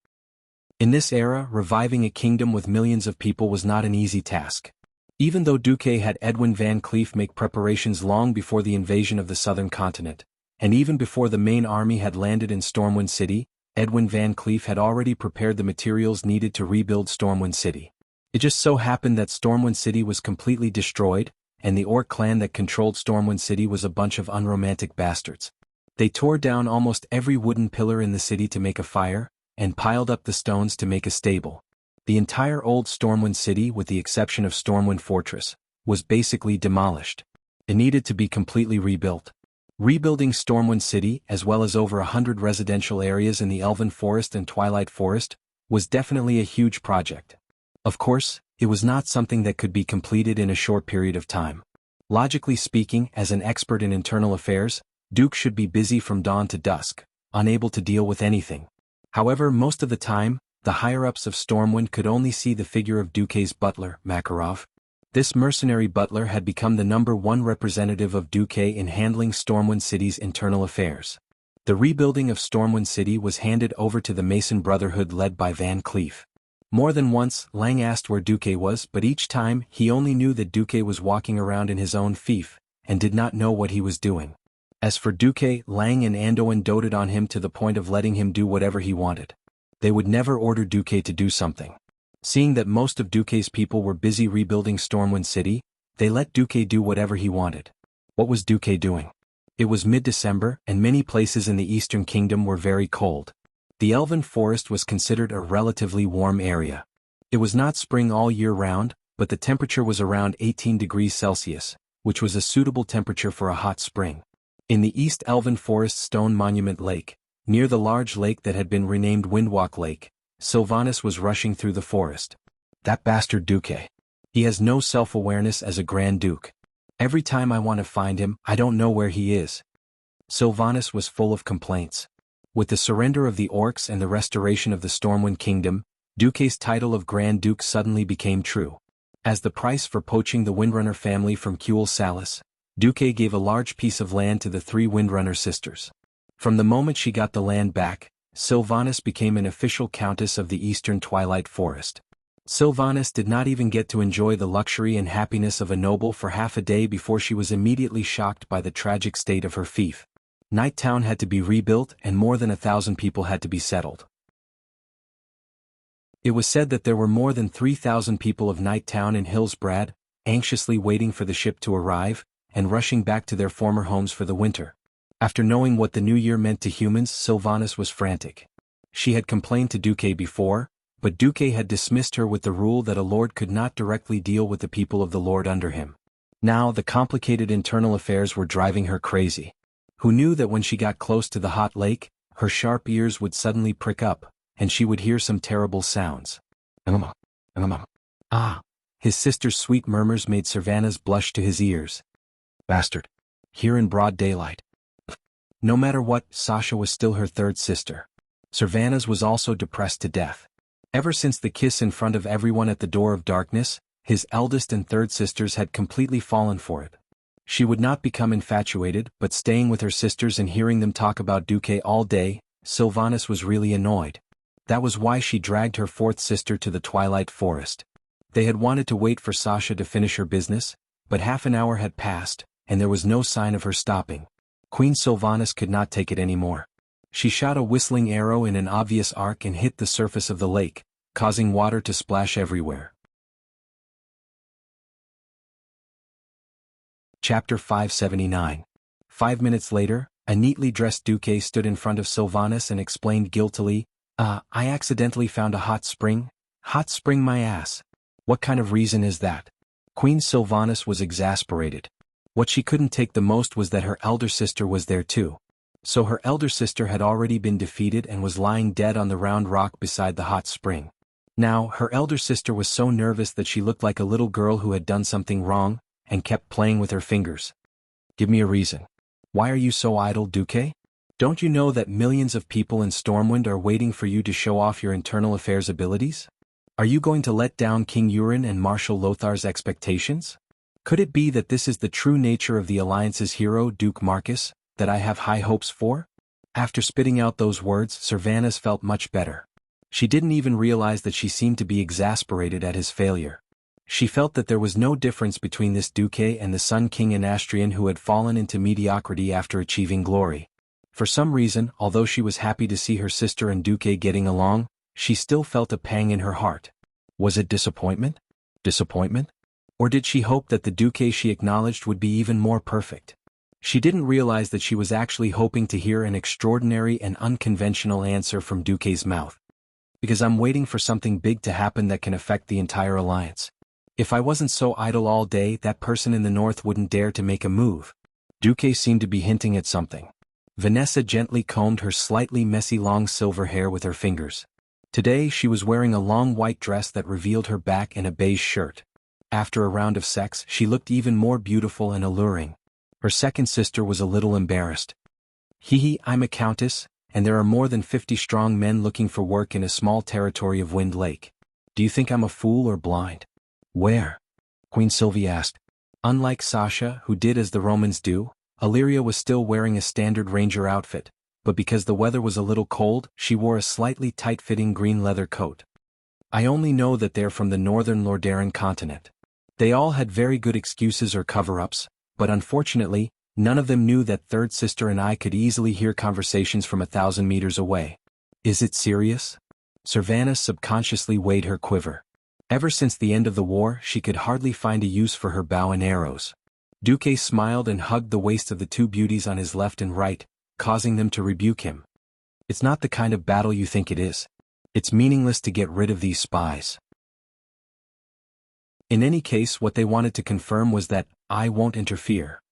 In this era, reviving a kingdom with millions of people was not an easy task. Even though Duque had Edwin Van Cleef make preparations long before the invasion of the southern continent, and even before the main army had landed in Stormwind City, Edwin Van Cleef had already prepared the materials needed to rebuild Stormwind City. It just so happened that Stormwind City was completely destroyed, and the orc clan that controlled Stormwind City was a bunch of unromantic bastards. They tore down almost every wooden pillar in the city to make a fire, and piled up the stones to make a stable. The entire old Stormwind City, with the exception of Stormwind Fortress, was basically demolished. It needed to be completely rebuilt. Rebuilding Stormwind City, as well as over 100 residential areas in the Elven Forest and Twilight Forest, was definitely a huge project. Of course, it was not something that could be completed in a short period of time. Logically speaking, as an expert in internal affairs, Duke should be busy from dawn to dusk, unable to deal with anything. However, most of the time, the higher-ups of Stormwind could only see the figure of Duke's butler, Makarov. This mercenary butler had become the #1 representative of Duke in handling Stormwind City's internal affairs. The rebuilding of Stormwind City was handed over to the Mason Brotherhood led by Van Cleef. More than once, Lang asked where Duke was, but each time, he only knew that Duke was walking around in his own fief, and did not know what he was doing. As for Duque, Lang and Anduin doted on him to the point of letting him do whatever he wanted. They would never order Duque to do something. Seeing that most of Duque's people were busy rebuilding Stormwind City, they let Duque do whatever he wanted. What was Duque doing? It was mid-December, and many places in the Eastern Kingdom were very cold. The Elven Forest was considered a relatively warm area. It was not spring all year round, but the temperature was around 18 degrees Celsius, which was a suitable temperature for a hot spring. In the East Elven Forest Stone Monument Lake, near the large lake that had been renamed Windwalk Lake, Sylvanas was rushing through the forest. That bastard Duque. He has no self-awareness as a Grand Duke. Every time I want to find him, I don't know where he is. Sylvanas was full of complaints. With the surrender of the orcs and the restoration of the Stormwind Kingdom, Duque's title of Grand Duke suddenly became true. As the price for poaching the Windrunner family from Kuel Salis, Duque gave a large piece of land to the 3 Windrunner sisters. From the moment she got the land back, Sylvanas became an official countess of the Eastern Twilight Forest. Sylvanas did not even get to enjoy the luxury and happiness of a noble for half a day before she was immediately shocked by the tragic state of her fief. Night Town had to be rebuilt and more than 1,000 people had to be settled. It was said that there were more than 3,000 people of Night Town in Hillsbrad, anxiously waiting for the ship to arrive, and rushing back to their former homes for the winter. After knowing what the new year meant to humans, Sylvanas was frantic. She had complained to Duque before, but Duque had dismissed her with the rule that a lord could not directly deal with the people of the lord under him. Now the complicated internal affairs were driving her crazy. Who knew that when she got close to the hot lake, her sharp ears would suddenly prick up, and she would hear some terrible sounds. Ah! His sister's sweet murmurs made Sylvanas blush to his ears. Bastard. Here in broad daylight. No matter what, Sasha was still her third sister. Sylvanas was also depressed to death. Ever since the kiss in front of everyone at the Door of Darkness, his eldest and third sisters had completely fallen for it. She would not become infatuated, but staying with her sisters and hearing them talk about Duque all day, Sylvanas was really annoyed. That was why she dragged her fourth sister to the Twilight Forest. They had wanted to wait for Sasha to finish her business, but half an hour had passed, and there was no sign of her stopping. Queen Sylvanas could not take it anymore. She shot a whistling arrow in an obvious arc and hit the surface of the lake, causing water to splash everywhere. Chapter 579. 5 minutes later, a neatly dressed Duque stood in front of Sylvanas and explained guiltily, I accidentally found a hot spring. Hot spring my ass. What kind of reason is that? Queen Sylvanas was exasperated. What she couldn't take the most was that her elder sister was there too. So her elder sister had already been defeated and was lying dead on the round rock beside the hot spring. Now, her elder sister was so nervous that she looked like a little girl who had done something wrong, and kept playing with her fingers. Give me a reason. Why are you so idle, Duque? Don't you know that millions of people in Stormwind are waiting for you to show off your internal affairs abilities? Are you going to let down King Euron and Marshal Lothar's expectations? Could it be that this is the true nature of the Alliance's hero, Duke Marcus, that I have high hopes for? After spitting out those words, Sylvanas felt much better. She didn't even realize that she seemed to be exasperated at his failure. She felt that there was no difference between this Duque and the Sun King Anastrian who had fallen into mediocrity after achieving glory. For some reason, although she was happy to see her sister and Duque getting along, she still felt a pang in her heart. Was it disappointment? Disappointment? Or did she hope that the Duque she acknowledged would be even more perfect? She didn't realize that she was actually hoping to hear an extraordinary and unconventional answer from Duque's mouth. Because I'm waiting for something big to happen that can affect the entire alliance. If I wasn't so idle all day, that person in the north wouldn't dare to make a move. Duque seemed to be hinting at something. Vanessa gently combed her slightly messy long silver hair with her fingers. Today she was wearing a long white dress that revealed her back and a beige shirt. After a round of sex, she looked even more beautiful and alluring. Her second sister was a little embarrassed. Hee, I'm a countess, and there are more than 50 strong men looking for work in a small territory of Wind Lake. Do you think I'm a fool or blind? Where? Queen Sylvie asked. Unlike Sasha, who did as the Romans do, Illyria was still wearing a standard ranger outfit, but because the weather was a little cold, she wore a slightly tight-fitting green leather coat. I only know that they're from the northern Lordaeron continent. They all had very good excuses or cover-ups, but unfortunately, none of them knew that third sister and I could easily hear conversations from 1,000 meters away. Is it serious? Servana subconsciously weighed her quiver. Ever since the end of the war, she could hardly find a use for her bow and arrows. Duque smiled and hugged the waist of the two beauties on his left and right, causing them to rebuke him. It's not the kind of battle you think it is. It's meaningless to get rid of these spies. In any case, what they wanted to confirm was that I won't interfere.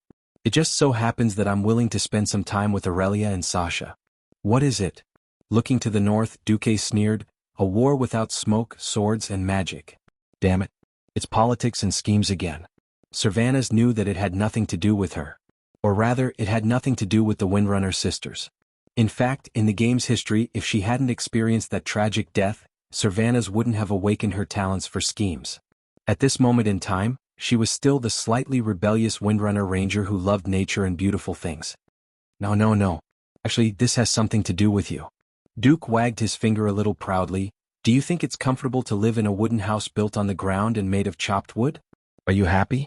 It just so happens that I'm willing to spend some time with Aurelia and Sasha. What is it? Looking to the north, Duque sneered, a war without smoke, swords and magic. Damn it. It's politics and schemes again. Servanas knew that it had nothing to do with her. Or rather, it had nothing to do with the Windrunner sisters. In fact, in the game's history, if she hadn't experienced that tragic death, Servanas wouldn't have awakened her talents for schemes. At this moment in time, she was still the slightly rebellious Windrunner ranger who loved nature and beautiful things. No. Actually, this has something to do with you. Duke wagged his finger a little proudly. Do you think it's comfortable to live in a wooden house built on the ground and made of chopped wood? Are you happy?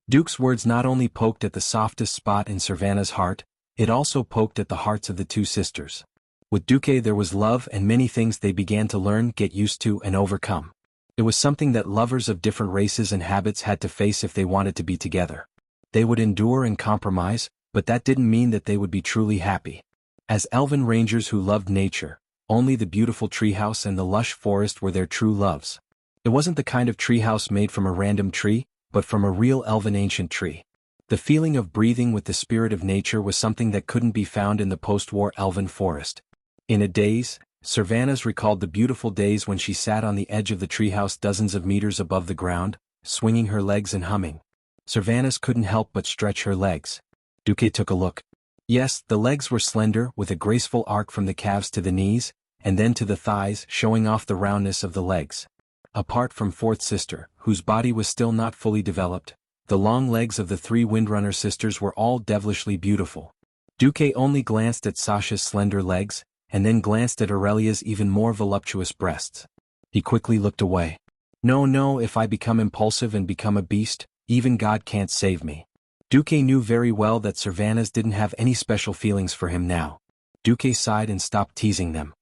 Duke's words not only poked at the softest spot in Servana's heart, it also poked at the hearts of the two sisters. With Duque there was love and many things they began to learn, get used to and overcome. It was something that lovers of different races and habits had to face if they wanted to be together. They would endure and compromise, but that didn't mean that they would be truly happy. As elven rangers who loved nature, only the beautiful treehouse and the lush forest were their true loves. It wasn't the kind of treehouse made from a random tree, but from a real elven ancient tree. The feeling of breathing with the spirit of nature was something that couldn't be found in the post-war elven forest. In a daze, Servanas recalled the beautiful days when she sat on the edge of the treehouse dozens of meters above the ground, swinging her legs and humming. Servanas couldn't help but stretch her legs. Duque took a look. Yes, the legs were slender, with a graceful arc from the calves to the knees, and then to the thighs, showing off the roundness of the legs. Apart from fourth sister, whose body was still not fully developed, the long legs of the three Windrunner sisters were all devilishly beautiful. Duque only glanced at Sasha's slender legs, and then glanced at Aurelia's even more voluptuous breasts. He quickly looked away. No, if I become impulsive and become a beast, even God can't save me. Duque knew very well that Servanas didn't have any special feelings for him now. Duque sighed and stopped teasing them.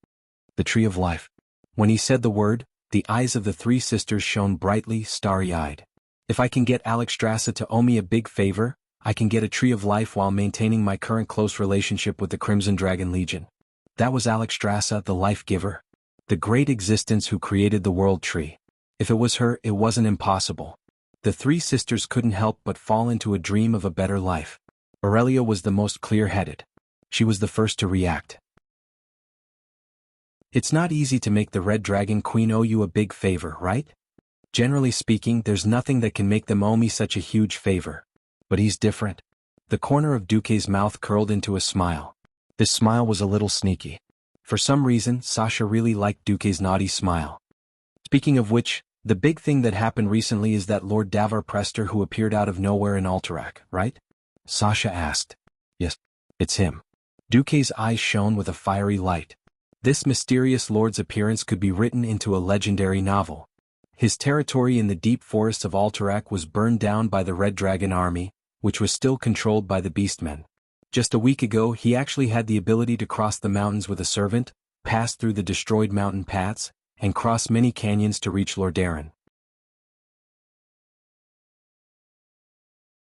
The Tree of Life. When he said the word, the eyes of the three sisters shone brightly, starry-eyed. If I can get Alexstrasza to owe me a big favor, I can get a Tree of Life while maintaining my current close relationship with the Crimson Dragon Legion. That was Alexstrasza, the life giver. The great existence who created the world tree. If it was her, it wasn't impossible. The three sisters couldn't help but fall into a dream of a better life. Aurelia was the most clear-headed. She was the first to react. It's not easy to make the Red Dragon Queen owe you a big favor, right? Generally speaking, there's nothing that can make them owe me such a huge favor. But he's different. The corner of Duque's mouth curled into a smile. This smile was a little sneaky. For some reason, Sasha really liked Duque's naughty smile. Speaking of which, the big thing that happened recently is that Lord Davar Prester who appeared out of nowhere in Alterac, right? Sasha asked. Yes, it's him. Duque's eyes shone with a fiery light. This mysterious lord's appearance could be written into a legendary novel. His territory in the deep forests of Alterac was burned down by the Red Dragon army, which was still controlled by the Beastmen. Just a week ago he actually had the ability to cross the mountains with a servant, pass through the destroyed mountain paths, and cross many canyons to reach Lordaeron.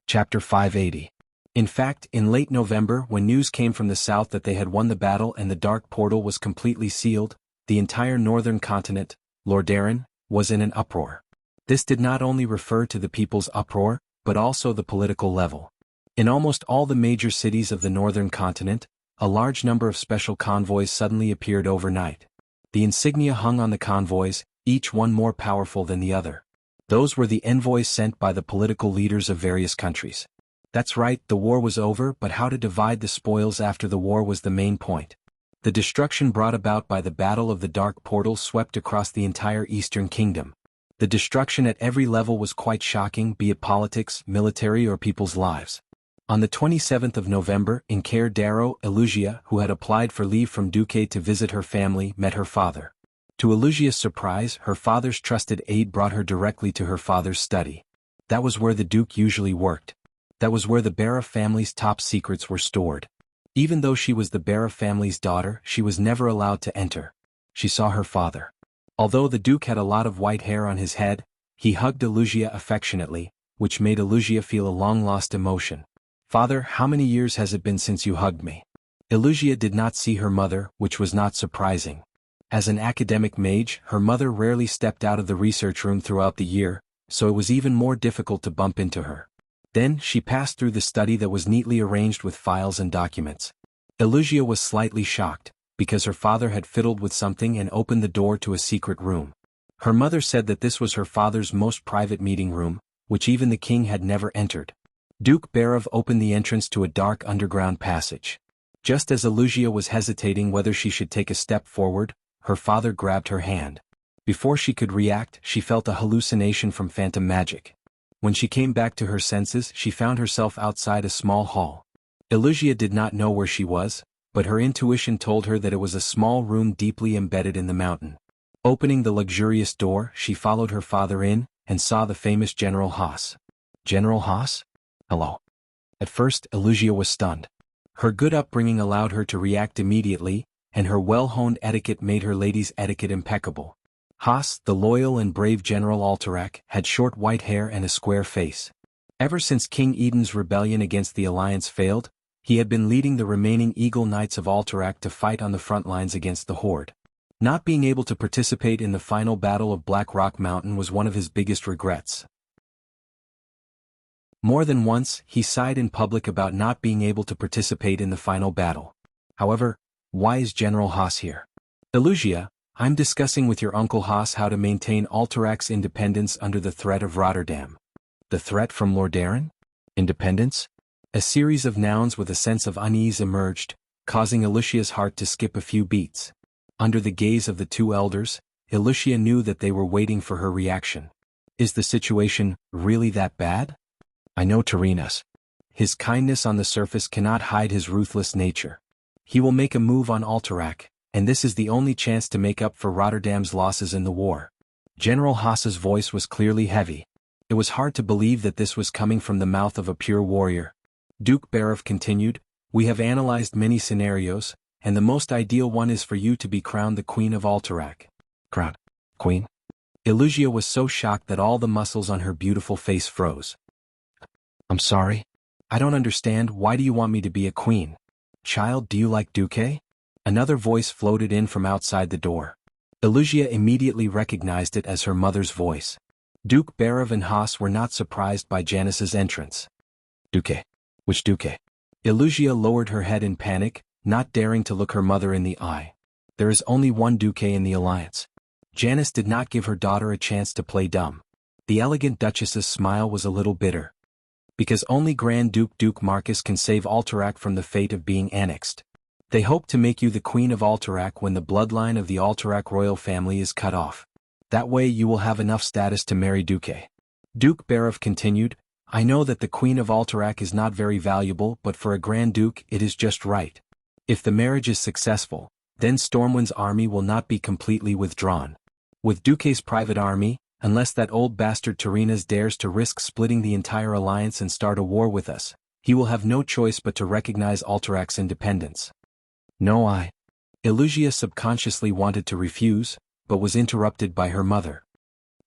Chapter 580. In fact, in late November, when news came from the south that they had won the battle and the dark portal was completely sealed, the entire northern continent, Lordaeron, was in an uproar. This did not only refer to the people's uproar, but also the political level. In almost all the major cities of the northern continent, a large number of special convoys suddenly appeared overnight. The insignia hung on the convoys, each one more powerful than the other. Those were the envoys sent by the political leaders of various countries. That's right, the war was over, but how to divide the spoils after the war was the main point. The destruction brought about by the Battle of the Dark Portal swept across the entire Eastern Kingdom. The destruction at every level was quite shocking, be it politics, military or people's lives. On the 27th of November, in Caer Darrow, Elugia, who had applied for leave from Duque to visit her family, met her father. To Elugia's surprise, her father's trusted aide brought her directly to her father's study. That was where the Duke usually worked. That was where the Barra family's top secrets were stored. Even though she was the Barra family's daughter, she was never allowed to enter. She saw her father. Although the Duke had a lot of white hair on his head, he hugged Elugia affectionately, which made Elugia feel a long-lost emotion. "Father, how many years has it been since you hugged me?" Elugia did not see her mother, which was not surprising. As an academic mage, her mother rarely stepped out of the research room throughout the year, so it was even more difficult to bump into her. Then, she passed through the study that was neatly arranged with files and documents. Elugia was slightly shocked, because her father had fiddled with something and opened the door to a secret room. Her mother said that this was her father's most private meeting room, which even the king had never entered. Duke Barov opened the entrance to a dark underground passage. Just as Elugia was hesitating whether she should take a step forward, her father grabbed her hand. Before she could react, she felt a hallucination from phantom magic. When she came back to her senses, she found herself outside a small hall. Elugia did not know where she was, but her intuition told her that it was a small room deeply embedded in the mountain. Opening the luxurious door, she followed her father in, and saw the famous General Haas. "General Haas? Hello." At first, Elugia was stunned. Her good upbringing allowed her to react immediately, and her well-honed etiquette made her lady's etiquette impeccable. Haas, the loyal and brave General Alterac, had short white hair and a square face. Ever since King Eden's rebellion against the Alliance failed, he had been leading the remaining Eagle Knights of Alterac to fight on the front lines against the Horde. Not being able to participate in the final battle of Black Rock Mountain was one of his biggest regrets. More than once, he sighed in public about not being able to participate in the final battle. However, why is General Haas here? "Elugia, I'm discussing with your Uncle Haas how to maintain Alterac's independence under the threat of Rotterdam." "The threat from Lordaeron? Independence?" A series of nouns with a sense of unease emerged, causing Elugia's heart to skip a few beats. Under the gaze of the two elders, Elugia knew that they were waiting for her reaction. Is the situation really that bad? "I know Tyrrhenus. His kindness on the surface cannot hide his ruthless nature. He will make a move on Alterac, and this is the only chance to make up for Rotterdam's losses in the war." General Haas's voice was clearly heavy. It was hard to believe that this was coming from the mouth of a pure warrior. Duke Barov continued, "We have analyzed many scenarios, and the most ideal one is for you to be crowned the Queen of Alterac." "Crowned? Queen?" Elugia was so shocked that all the muscles on her beautiful face froze. "I'm sorry. I don't understand. Why do you want me to be a queen? Child, do you like Duque?" Another voice floated in from outside the door. Elugia immediately recognized it as her mother's voice. Duke Barov and Haas were not surprised by Janice's entrance. "Duque? Which Duque?" Elugia lowered her head in panic, not daring to look her mother in the eye. "There is only one Duque in the Alliance." Janice did not give her daughter a chance to play dumb. The elegant Duchess's smile was a little bitter. "Because only Grand Duke Marcus can save Alterac from the fate of being annexed. They hope to make you the Queen of Alterac when the bloodline of the Alterac royal family is cut off. That way you will have enough status to marry Duque." Duke Barov continued, "I know that the Queen of Alterac is not very valuable, but for a Grand Duke it is just right. If the marriage is successful, then Stormwind's army will not be completely withdrawn. With Duque's private army, unless that old bastard Tyrrhenus dares to risk splitting the entire alliance and start a war with us, he will have no choice but to recognize Alterac's independence." "No, Elugia subconsciously wanted to refuse, but was interrupted by her mother.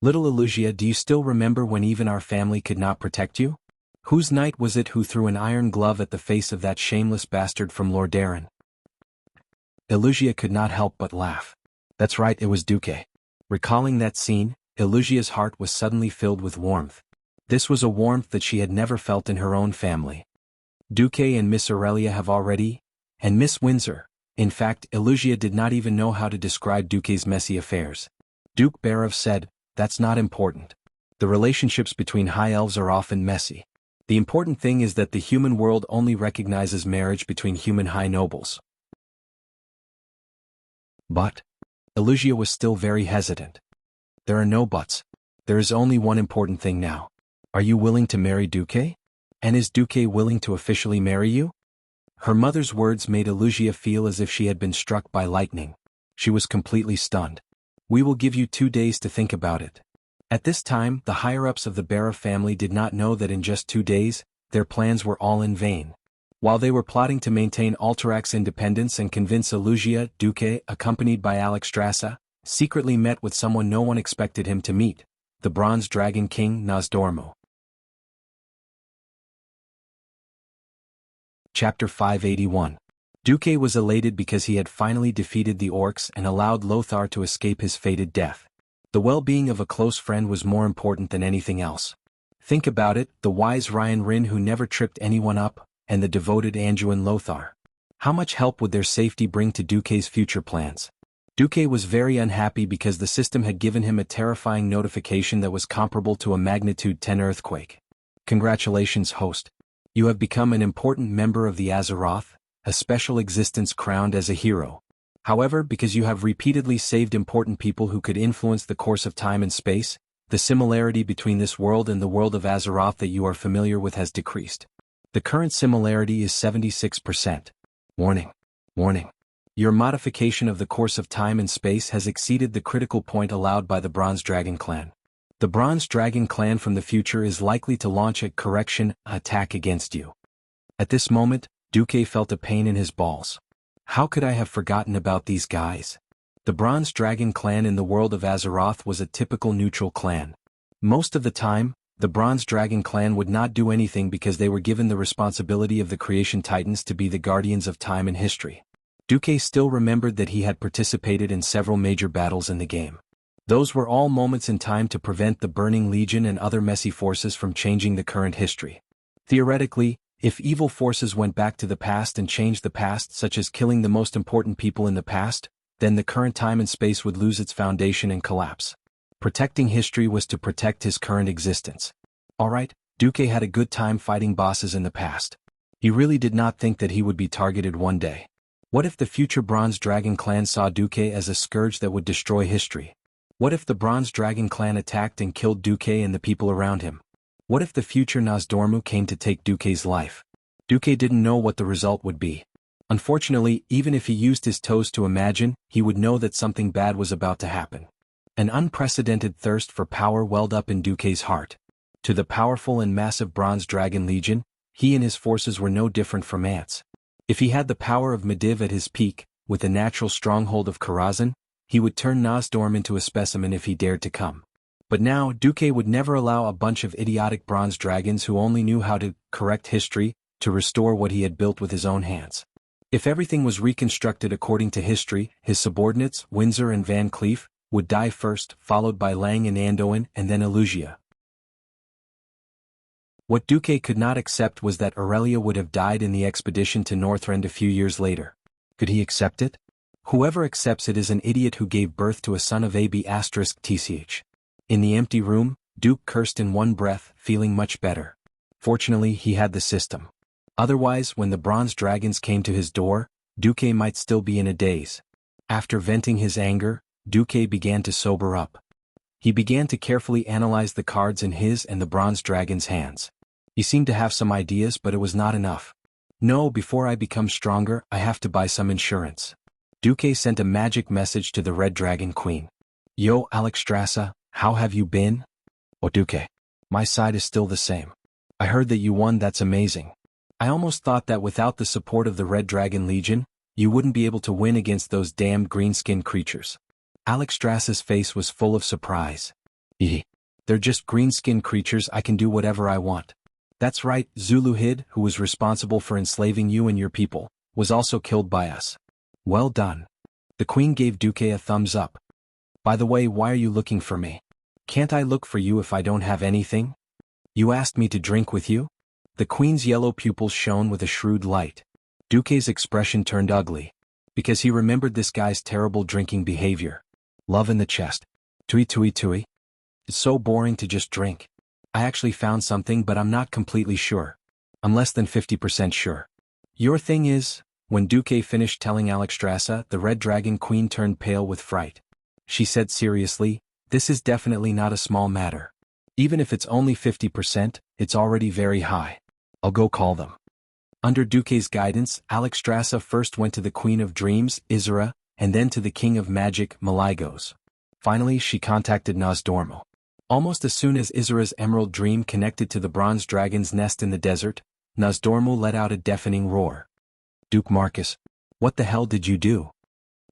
"Little Elugia, do you still remember when even our family could not protect you? Whose knight was it who threw an iron glove at the face of that shameless bastard from Lordaeron? Illugia could not help but laugh. That's right, it was Duque. Recalling that scene, Illugia's heart was suddenly filled with warmth. This was a warmth that she had never felt in her own family. Duque and Miss Aurelia have already, and Miss Windsor. In fact, Illugia did not even know how to describe Duque's messy affairs. Duke Barov said, "That's not important. The relationships between high elves are often messy. The important thing is that the human world only recognizes marriage between human high nobles." But Illugia was still very hesitant. There are no buts. There is only one important thing now. Are you willing to marry Duque? And is Duque willing to officially marry you? Her mother's words made Illugia feel as if she had been struck by lightning. She was completely stunned. "We will give you 2 days to think about it." At this time, the higher-ups of the Barra family did not know that in just 2 days, their plans were all in vain. While they were plotting to maintain Alterax's independence and convince Illugia, Duque, accompanied by Alexstrasza, secretly met with someone no one expected him to meet, the Bronze Dragon King Nosdormu. Chapter 581. Duque was elated because he had finally defeated the orcs and allowed Lothar to escape his fated death. The well-being of a close friend was more important than anything else. Think about it, the wise Ryan Rin who never tripped anyone up, and the devoted Anduin Lothar. How much help would their safety bring to Duque's future plans? Duque was very unhappy because the system had given him a terrifying notification that was comparable to a magnitude 10 earthquake. Congratulations, host. You have become an important member of the Azeroth, a special existence crowned as a hero. However, because you have repeatedly saved important people who could influence the course of time and space, the similarity between this world and the world of Azeroth that you are familiar with has decreased. The current similarity is 76%. Warning. Warning. Your modification of the course of time and space has exceeded the critical point allowed by the Bronze Dragon Clan. The Bronze Dragon Clan from the future is likely to launch a correction attack against you. At this moment, Duque felt a pain in his balls. How could I have forgotten about these guys? The Bronze Dragon Clan in the world of Azeroth was a typical neutral clan. Most of the time, the Bronze Dragon Clan would not do anything because they were given the responsibility of the Creation Titans to be the guardians of time and history. Duque still remembered that he had participated in several major battles in the game. Those were all moments in time to prevent the Burning Legion and other messy forces from changing the current history. Theoretically, if evil forces went back to the past and changed the past, such as killing the most important people in the past, then the current time and space would lose its foundation and collapse. Protecting history was to protect his current existence. Alright, Duque had a good time fighting bosses in the past. He really did not think that he would be targeted one day. What if the future Bronze Dragon Clan saw Duque as a scourge that would destroy history? What if the Bronze Dragon Clan attacked and killed Duque and the people around him? What if the future Nosdormu came to take Duque's life? Duque didn't know what the result would be. Unfortunately, even if he used his toes to imagine, he would know that something bad was about to happen. An unprecedented thirst for power welled up in Duque's heart. To the powerful and massive Bronze Dragon Legion, he and his forces were no different from ants. If he had the power of Medivh at his peak, with the natural stronghold of Karazhan, he would turn Nosdorm into a specimen if he dared to come. But now, Duque would never allow a bunch of idiotic bronze dragons who only knew how to correct history, to restore what he had built with his own hands. If everything was reconstructed according to history, his subordinates, Windsor and Van Cleef, would die first, followed by Lang and Anduin, and then Illugia. What Duque could not accept was that Aurelia would have died in the expedition to Northrend a few years later. Could he accept it? Whoever accepts it is an idiot who gave birth to a son of AB*TCH. In the empty room, Duke cursed in one breath, feeling much better. Fortunately, he had the system. Otherwise, when the bronze dragons came to his door, Duque might still be in a daze. After venting his anger, Duque began to sober up. He began to carefully analyze the cards in his and the bronze dragon's hands. He seemed to have some ideas, but it was not enough. No, before I become stronger, I have to buy some insurance. Duque sent a magic message to the Red Dragon Queen. Yo, Alexstrasza, how have you been? Oh, Duque. My side is still the same. I heard that you won, that's amazing. I almost thought that without the support of the Red Dragon Legion, you wouldn't be able to win against those damned green-skinned creatures. Alexstrasza's face was full of surprise. They're just green-skinned creatures, I can do whatever I want. That's right, Zuluhid, who was responsible for enslaving you and your people, was also killed by us. Well done. The queen gave Duque a thumbs up. By the way, why are you looking for me? Can't I look for you if I don't have anything? You asked me to drink with you? The queen's yellow pupils shone with a shrewd light. Duque's expression turned ugly, because he remembered this guy's terrible drinking behavior. Love in the chest. Tui tui tui. It's so boring to just drink. I actually found something, but I'm not completely sure. I'm less than 50% sure. Your thing is, when Duque finished telling Alexstrasza, the Red Dragon Queen turned pale with fright. She said seriously, this is definitely not a small matter. Even if it's only 50%, it's already very high. I'll go call them. Under Duque's guidance, Alexstrasza first went to the Queen of Dreams, Isra, and then to the King of Magic, Maligos. Finally, she contacted Nozdormu. Almost as soon as Isra's emerald dream connected to the bronze dragon's nest in the desert, Nozdormu let out a deafening roar. Duke Marcus, what the hell did you do?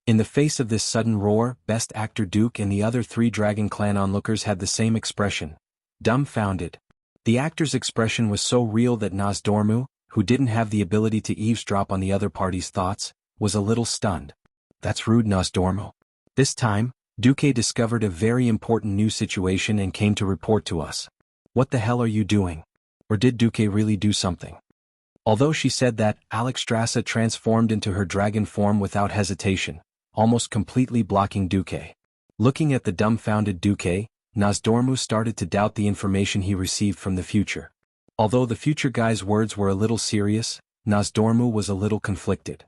In the face of this sudden roar, Best Actor Duke and the other 3 Dragon Clan onlookers had the same expression. Dumbfounded. The actor's expression was so real that Nozdormu, who didn't have the ability to eavesdrop on the other party's thoughts, was a little stunned. That's rude, Nozdormu. This time, Duque discovered a very important new situation and came to report to us. What the hell are you doing? Or did Duque really do something? Although she said that, Alexstrasza transformed into her dragon form without hesitation, almost completely blocking Duque. Looking at the dumbfounded Duque, Nozdormu started to doubt the information he received from the future. Although the future guy's words were a little serious, Nozdormu was a little conflicted.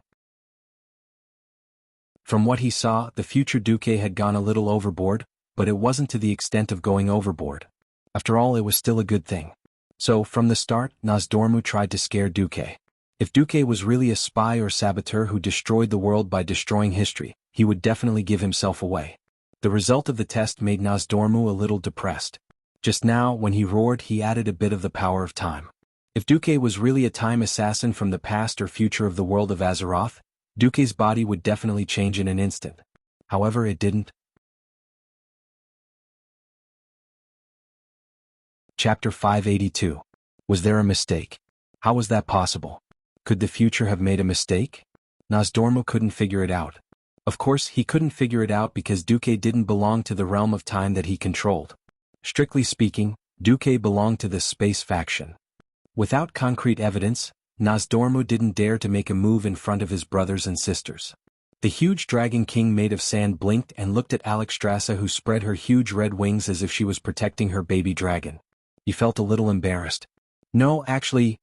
From what he saw, the future Duque had gone a little overboard, but it wasn't to the extent of going overboard. After all, it was still a good thing. So, from the start, Nozdormu tried to scare Duque. If Duque was really a spy or saboteur who destroyed the world by destroying history, he would definitely give himself away. The result of the test made Nozdormu a little depressed. Just now, when he roared, he added a bit of the power of time. If Duque was really a time assassin from the past or future of the world of Azeroth, Duque's body would definitely change in an instant. However, it didn't. Chapter 582. Was there a mistake? How was that possible? Could the future have made a mistake? Nozdormu couldn't figure it out. Of course, he couldn't figure it out because Duque didn't belong to the realm of time that he controlled. Strictly speaking, Duque belonged to the space faction. Without concrete evidence, Nozdormu didn't dare to make a move in front of his brothers and sisters. The huge Dragon King made of sand blinked and looked at Alexstrasza, who spread her huge red wings as if she was protecting her baby dragon. He felt a little embarrassed. No, actually,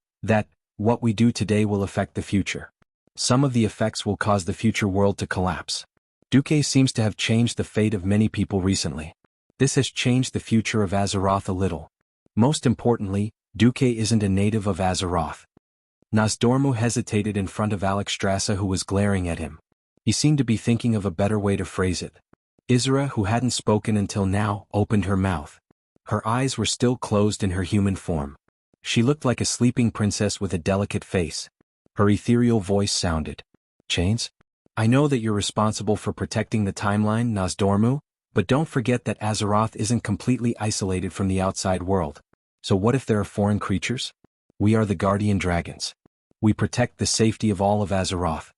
what we do today will affect the future. Some of the effects will cause the future world to collapse. Duque seems to have changed the fate of many people recently. This has changed the future of Azeroth a little. Most importantly, Duque isn't a native of Azeroth. Nozdormu hesitated in front of Alexstrasza, who was glaring at him. He seemed to be thinking of a better way to phrase it. Isra, who hadn't spoken until now, opened her mouth. Her eyes were still closed in her human form. She looked like a sleeping princess with a delicate face. Her ethereal voice sounded. Chains? I know that you're responsible for protecting the timeline, Nozdormu, but don't forget that Azeroth isn't completely isolated from the outside world. So what if there are foreign creatures? We are the Guardian Dragons. We protect the safety of all of Azeroth.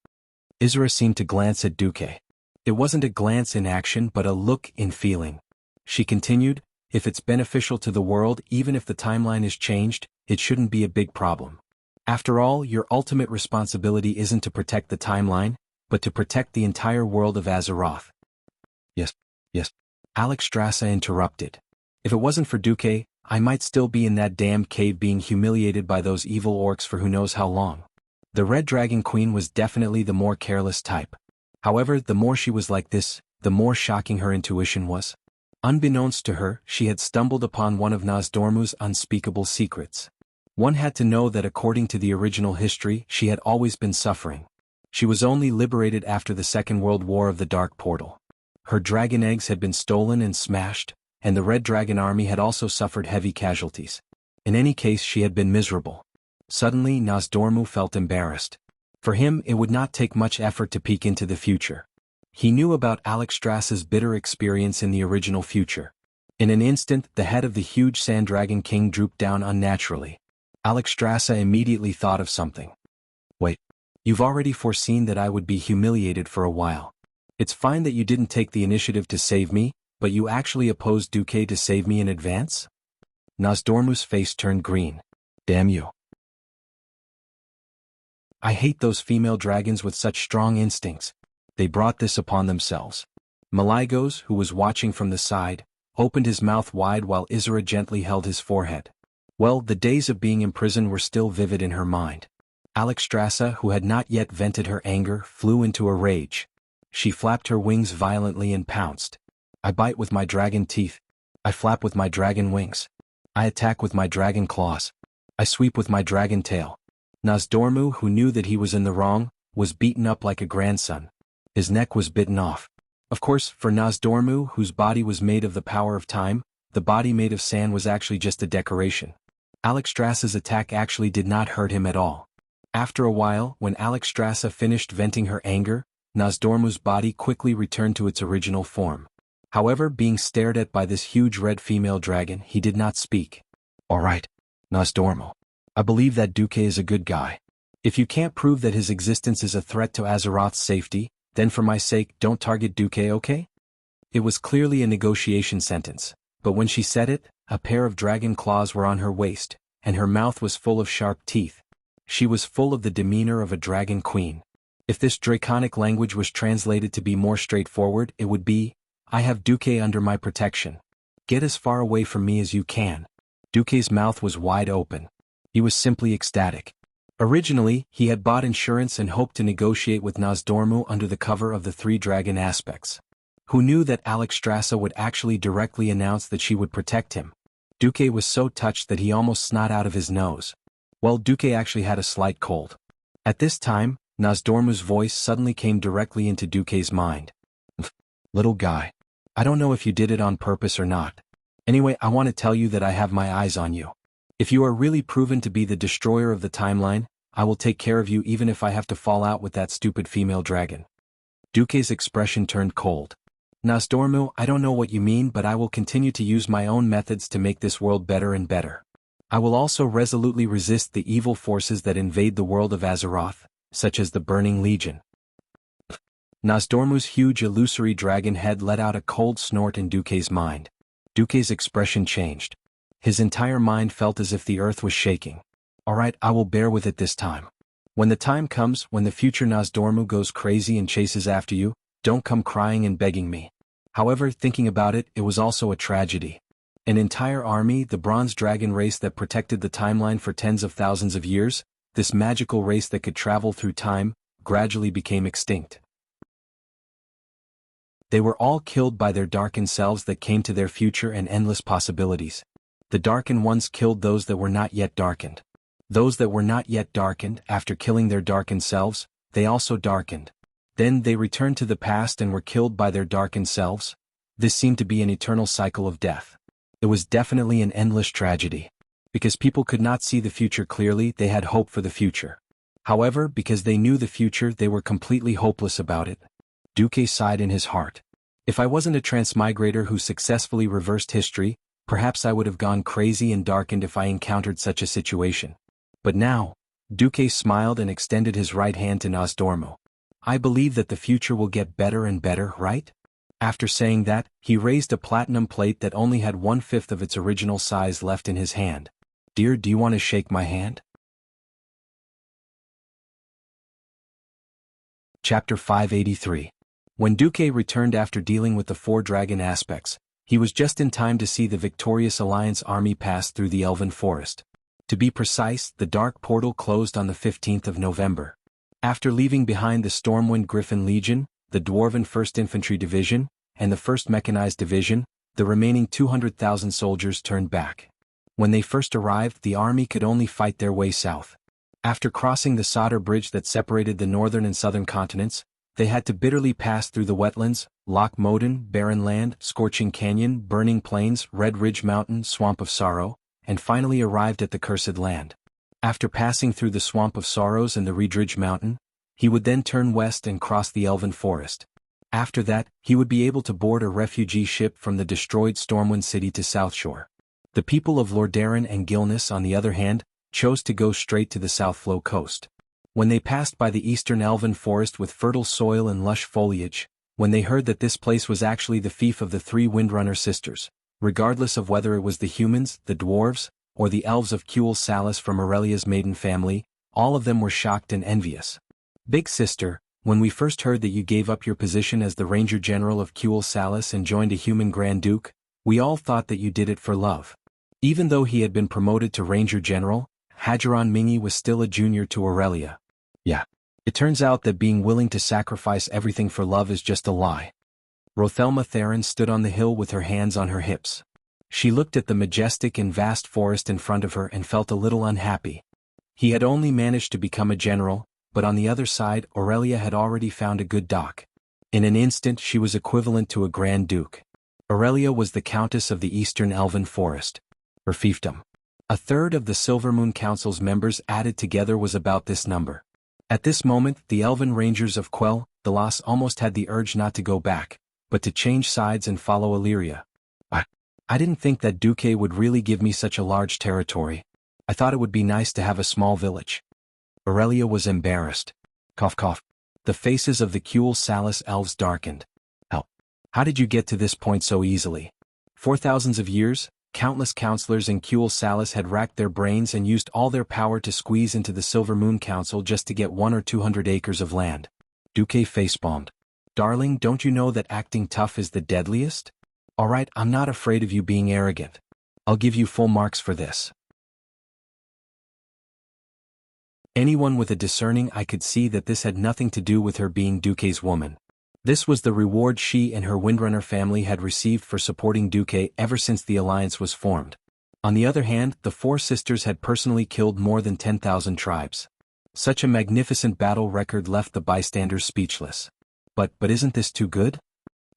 Isra seemed to glance at Duque. It wasn't a glance in action but a look in feeling. She continued, if it's beneficial to the world, even if the timeline is changed, it shouldn't be a big problem. After all, your ultimate responsibility isn't to protect the timeline, but to protect the entire world of Azeroth. Yes. Alexstrasza interrupted. If it wasn't for Duque, I might still be in that damn cave being humiliated by those evil orcs for who knows how long. The Red Dragon Queen was definitely the more careless type. However, the more she was like this, the more shocking her intuition was. Unbeknownst to her, she had stumbled upon one of Nozdormu's unspeakable secrets. One had to know that according to the original history, she had always been suffering. She was only liberated after the Second World War of the Dark Portal. Her dragon eggs had been stolen and smashed, and the Red Dragon army had also suffered heavy casualties. In any case, she had been miserable. Suddenly, Nozdormu felt embarrassed. For him, it would not take much effort to peek into the future. He knew about Alexstrasza's bitter experience in the original future. In an instant, the head of the huge Sand Dragon King drooped down unnaturally. Alexstrasza immediately thought of something. Wait. You've already foreseen that I would be humiliated for a while. It's fine that you didn't take the initiative to save me, but you actually opposed Duque to save me in advance? Nozdormu's face turned green. Damn you. I hate those female dragons with such strong instincts. They brought this upon themselves. Maligos, who was watching from the side, opened his mouth wide while Isra gently held his forehead. Well, the days of being imprisoned were still vivid in her mind. Alexstrasza, who had not yet vented her anger, flew into a rage. She flapped her wings violently and pounced. I bite with my dragon teeth. I flap with my dragon wings. I attack with my dragon claws. I sweep with my dragon tail. Nozdormu, who knew that he was in the wrong, was beaten up like a grandson. His neck was bitten off. Of course, for Nozdormu, whose body was made of the power of time, the body made of sand was actually just a decoration. Alexstrasza's attack actually did not hurt him at all. After a while, when Alexstrasza finished venting her anger, Nozdormu's body quickly returned to its original form. However, being stared at by this huge red female dragon, he did not speak. All right, Nozdormu. I believe that Duque is a good guy. If you can't prove that his existence is a threat to Azeroth's safety, then for my sake, don't target Duque, okay? It was clearly a negotiation sentence, but when she said it, a pair of dragon claws were on her waist, and her mouth was full of sharp teeth. She was full of the demeanor of a dragon queen. If this draconic language was translated to be more straightforward, it would be, I have Duque under my protection. Get as far away from me as you can. Duque's mouth was wide open. He was simply ecstatic. Originally, he had bought insurance and hoped to negotiate with Nozdormu under the cover of the three dragon aspects. Who knew that Alexstrasza would actually directly announce that she would protect him? Duque was so touched that he almost snot out of his nose. Well, Duque actually had a slight cold. At this time, Nozdormu's voice suddenly came directly into Duque's mind. Little guy. I don't know if you did it on purpose or not. Anyway, I want to tell you that I have my eyes on you. If you are really proven to be the destroyer of the timeline, I will take care of you even if I have to fall out with that stupid female dragon. Duque's expression turned cold. Nozdormu, I don't know what you mean, but I will continue to use my own methods to make this world better and better. I will also resolutely resist the evil forces that invade the world of Azeroth, such as the Burning Legion. Nozdormu's huge illusory dragon head let out a cold snort in Duque's mind. Duque's expression changed. His entire mind felt as if the earth was shaking. Alright, I will bear with it this time. When the time comes, when the future Nozdormu goes crazy and chases after you, don't come crying and begging me. However, thinking about it, it was also a tragedy. An entire army, the Bronze Dragon race that protected the timeline for tens of thousands of years, this magical race that could travel through time, gradually became extinct. They were all killed by their darkened selves that came to their future and endless possibilities. The darkened ones killed those that were not yet darkened. Those that were not yet darkened, after killing their darkened selves, they also darkened. Then they returned to the past and were killed by their darkened selves. This seemed to be an eternal cycle of death. It was definitely an endless tragedy. Because people could not see the future clearly, they had hope for the future. However, because they knew the future, they were completely hopeless about it. Duque sighed in his heart. If I wasn't a transmigrator who successfully reversed history, perhaps I would have gone crazy and darkened if I encountered such a situation. But now, Duque smiled and extended his right hand to Nozdormu. I believe that the future will get better and better, right? After saying that, he raised a platinum plate that only had 1/5 of its original size left in his hand. Dear, do you want to shake my hand? Chapter 583. When Duque returned after dealing with the 4 dragon aspects, he was just in time to see the victorious Alliance army pass through the Elven Forest. To be precise, the Dark Portal closed on the 15th of November. After leaving behind the Stormwind Griffin Legion, the Dwarven 1st Infantry Division, and the 1st Mechanized Division, the remaining 200,000 soldiers turned back. When they first arrived, the army could only fight their way south. After crossing the Sodder Bridge that separated the northern and southern continents, they had to bitterly pass through the wetlands, Loch Moden, Barren Land, Scorching Canyon, Burning Plains, Red Ridge Mountain, Swamp of Sorrow, and finally arrived at the Cursed Land. After passing through the Swamp of Sorrows and the Red Ridge Mountain, he would then turn west and cross the Elven Forest. After that, he would be able to board a refugee ship from the destroyed Stormwind City to South Shore. The people of Lordaeron and Gilnis, on the other hand, chose to go straight to the South Flow coast. When they passed by the eastern elven forest with fertile soil and lush foliage, when they heard that this place was actually the fief of the three Windrunner sisters, regardless of whether it was the humans, the dwarves, or the elves of Kuel Salis from Aurelia's maiden family, all of them were shocked and envious. Big sister, when we first heard that you gave up your position as the Ranger General of Kuel Salis and joined a human Grand Duke, we all thought that you did it for love. Even though he had been promoted to Ranger General, Hadgeron Mingi was still a junior to Aurelia. Yeah. It turns out that being willing to sacrifice everything for love is just a lie. Rothelma Theron stood on the hill with her hands on her hips. She looked at the majestic and vast forest in front of her and felt a little unhappy. He had only managed to become a general, but on the other side Aurelia had already found a good doc. In an instant she was equivalent to a Grand Duke. Aurelia was the Countess of the Eastern Elven Forest. Her fiefdom. A third of the Silvermoon Council's members added together was about this number. At this moment, the Elven Rangers of Quell, the Loss almost had the urge not to go back, but to change sides and follow Illyria. I didn't think that Duque would really give me such a large territory. I thought it would be nice to have a small village. Aurelia was embarrassed. Cough cough. The faces of the Kuel Salis elves darkened. How did you get to this point so easily? For thousands of years, countless counselors in Kuel Salis had racked their brains and used all their power to squeeze into the Silver Moon Council just to get 100 or 200 acres of land. Duque facepalmed. Darling, don't you know that acting tough is the deadliest? Alright, I'm not afraid of you being arrogant. I'll give you full marks for this. Anyone with a discerning eye could see that this had nothing to do with her being Duque's woman. This was the reward she and her Windrunner family had received for supporting Duque ever since the alliance was formed. On the other hand, the four sisters had personally killed more than 10,000 tribes. Such a magnificent battle record left the bystanders speechless. But isn't this too good?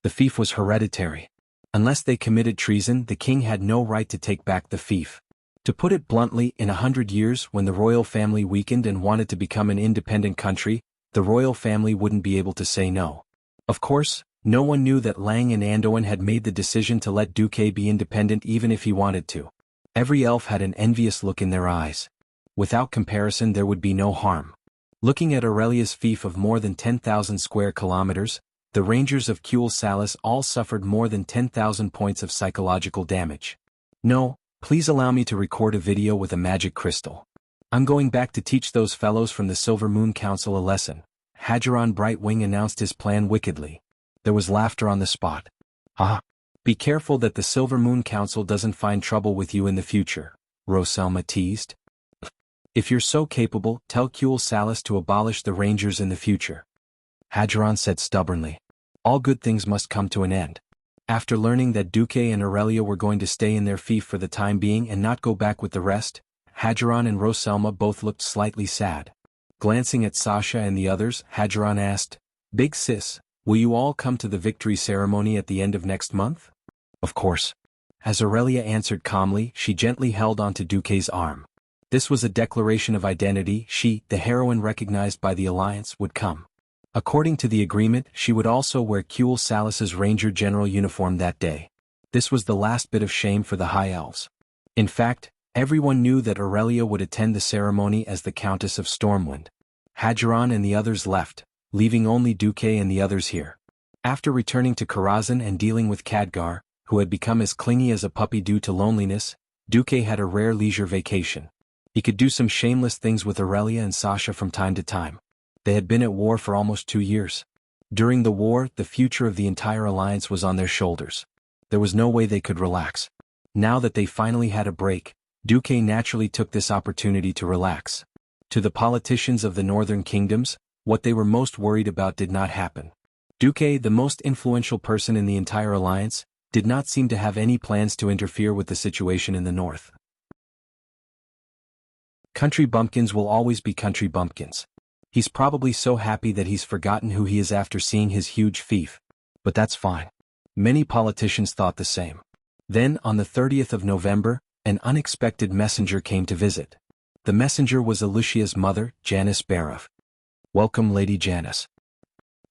The fief was hereditary. Unless they committed treason, the king had no right to take back the fief. To put it bluntly, in 100 years, when the royal family weakened and wanted to become an independent country, the royal family wouldn't be able to say no. Of course, no one knew that Lang and Anduin had made the decision to let Duque be independent even if he wanted to. Every elf had an envious look in their eyes. Without comparison there would be no harm. Looking at Aurelia's fief of more than 10,000 square kilometers, the Rangers of Kuel Salis all suffered more than 10,000 points of psychological damage. No, please allow me to record a video with a magic crystal. I'm going back to teach those fellows from the Silver Moon Council a lesson. Hadgeron Brightwing announced his plan wickedly. There was laughter on the spot. Be careful that the Silver Moon Council doesn't find trouble with you in the future, Roselma teased. If you're so capable, tell Kuel Salis to abolish the Rangers in the future. Hadgeron said stubbornly. All good things must come to an end. After learning that Duque and Aurelia were going to stay in their fief for the time being and not go back with the rest, Hadgeron and Roselma both looked slightly sad. Glancing at Sasha and the others, Hadgeron asked, Big sis, will you all come to the victory ceremony at the end of next month? Of course. As Aurelia answered calmly, she gently held onto Duque's arm. This was a declaration of identity. She, the heroine recognized by the Alliance, would come. According to the agreement, she would also wear Kuel Salis's Ranger General uniform that day. This was the last bit of shame for the High Elves. In fact, everyone knew that Aurelia would attend the ceremony as the Countess of Stormwind. Hadgeron and the others left, leaving only Duque and the others here. After returning to Karazhan and dealing with Khadgar, who had become as clingy as a puppy due to loneliness, Duque had a rare leisure vacation. He could do some shameless things with Aurelia and Sasha from time to time. They had been at war for almost 2 years. During the war, the future of the entire alliance was on their shoulders. There was no way they could relax. Now that they finally had a break, Duque naturally took this opportunity to relax. To the politicians of the northern kingdoms, what they were most worried about did not happen. Duque, the most influential person in the entire alliance, did not seem to have any plans to interfere with the situation in the north. Country bumpkins will always be country bumpkins. He's probably so happy that he's forgotten who he is after seeing his huge fief. But that's fine. Many politicians thought the same. Then, on the 30th of November, an unexpected messenger came to visit. The messenger was Alicia's mother, Janice Barov. Welcome, Lady Janice.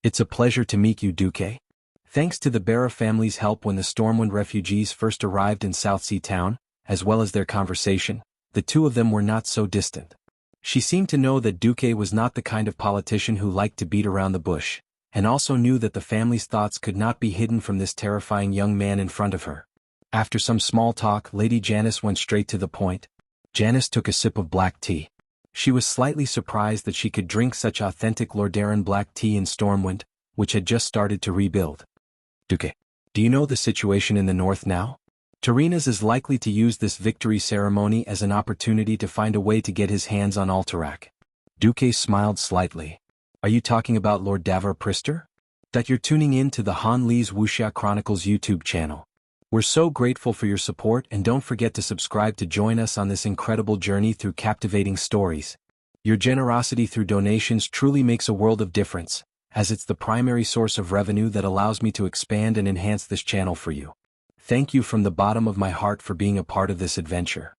It's a pleasure to meet you, Duque. Thanks to the Barov family's help when the Stormwind refugees first arrived in South Sea Town, as well as their conversation, the two of them were not so distant. She seemed to know that Duque was not the kind of politician who liked to beat around the bush, and also knew that the family's thoughts could not be hidden from this terrifying young man in front of her. After some small talk, Lady Janice went straight to the point. Janice took a sip of black tea. She was slightly surprised that she could drink such authentic Lordaeron black tea in Stormwind, which had just started to rebuild. Duque, do you know the situation in the north now? Tyrrhenas is likely to use this victory ceremony as an opportunity to find a way to get his hands on Alterac. Duque smiled slightly. Are you talking about Lord Davor Prister? That you're tuning in to the Han Lee's Wuxia Chronicles YouTube channel. We're so grateful for your support, and don't forget to subscribe to join us on this incredible journey through captivating stories. Your generosity through donations truly makes a world of difference, as it's the primary source of revenue that allows me to expand and enhance this channel for you. Thank you from the bottom of my heart for being a part of this adventure.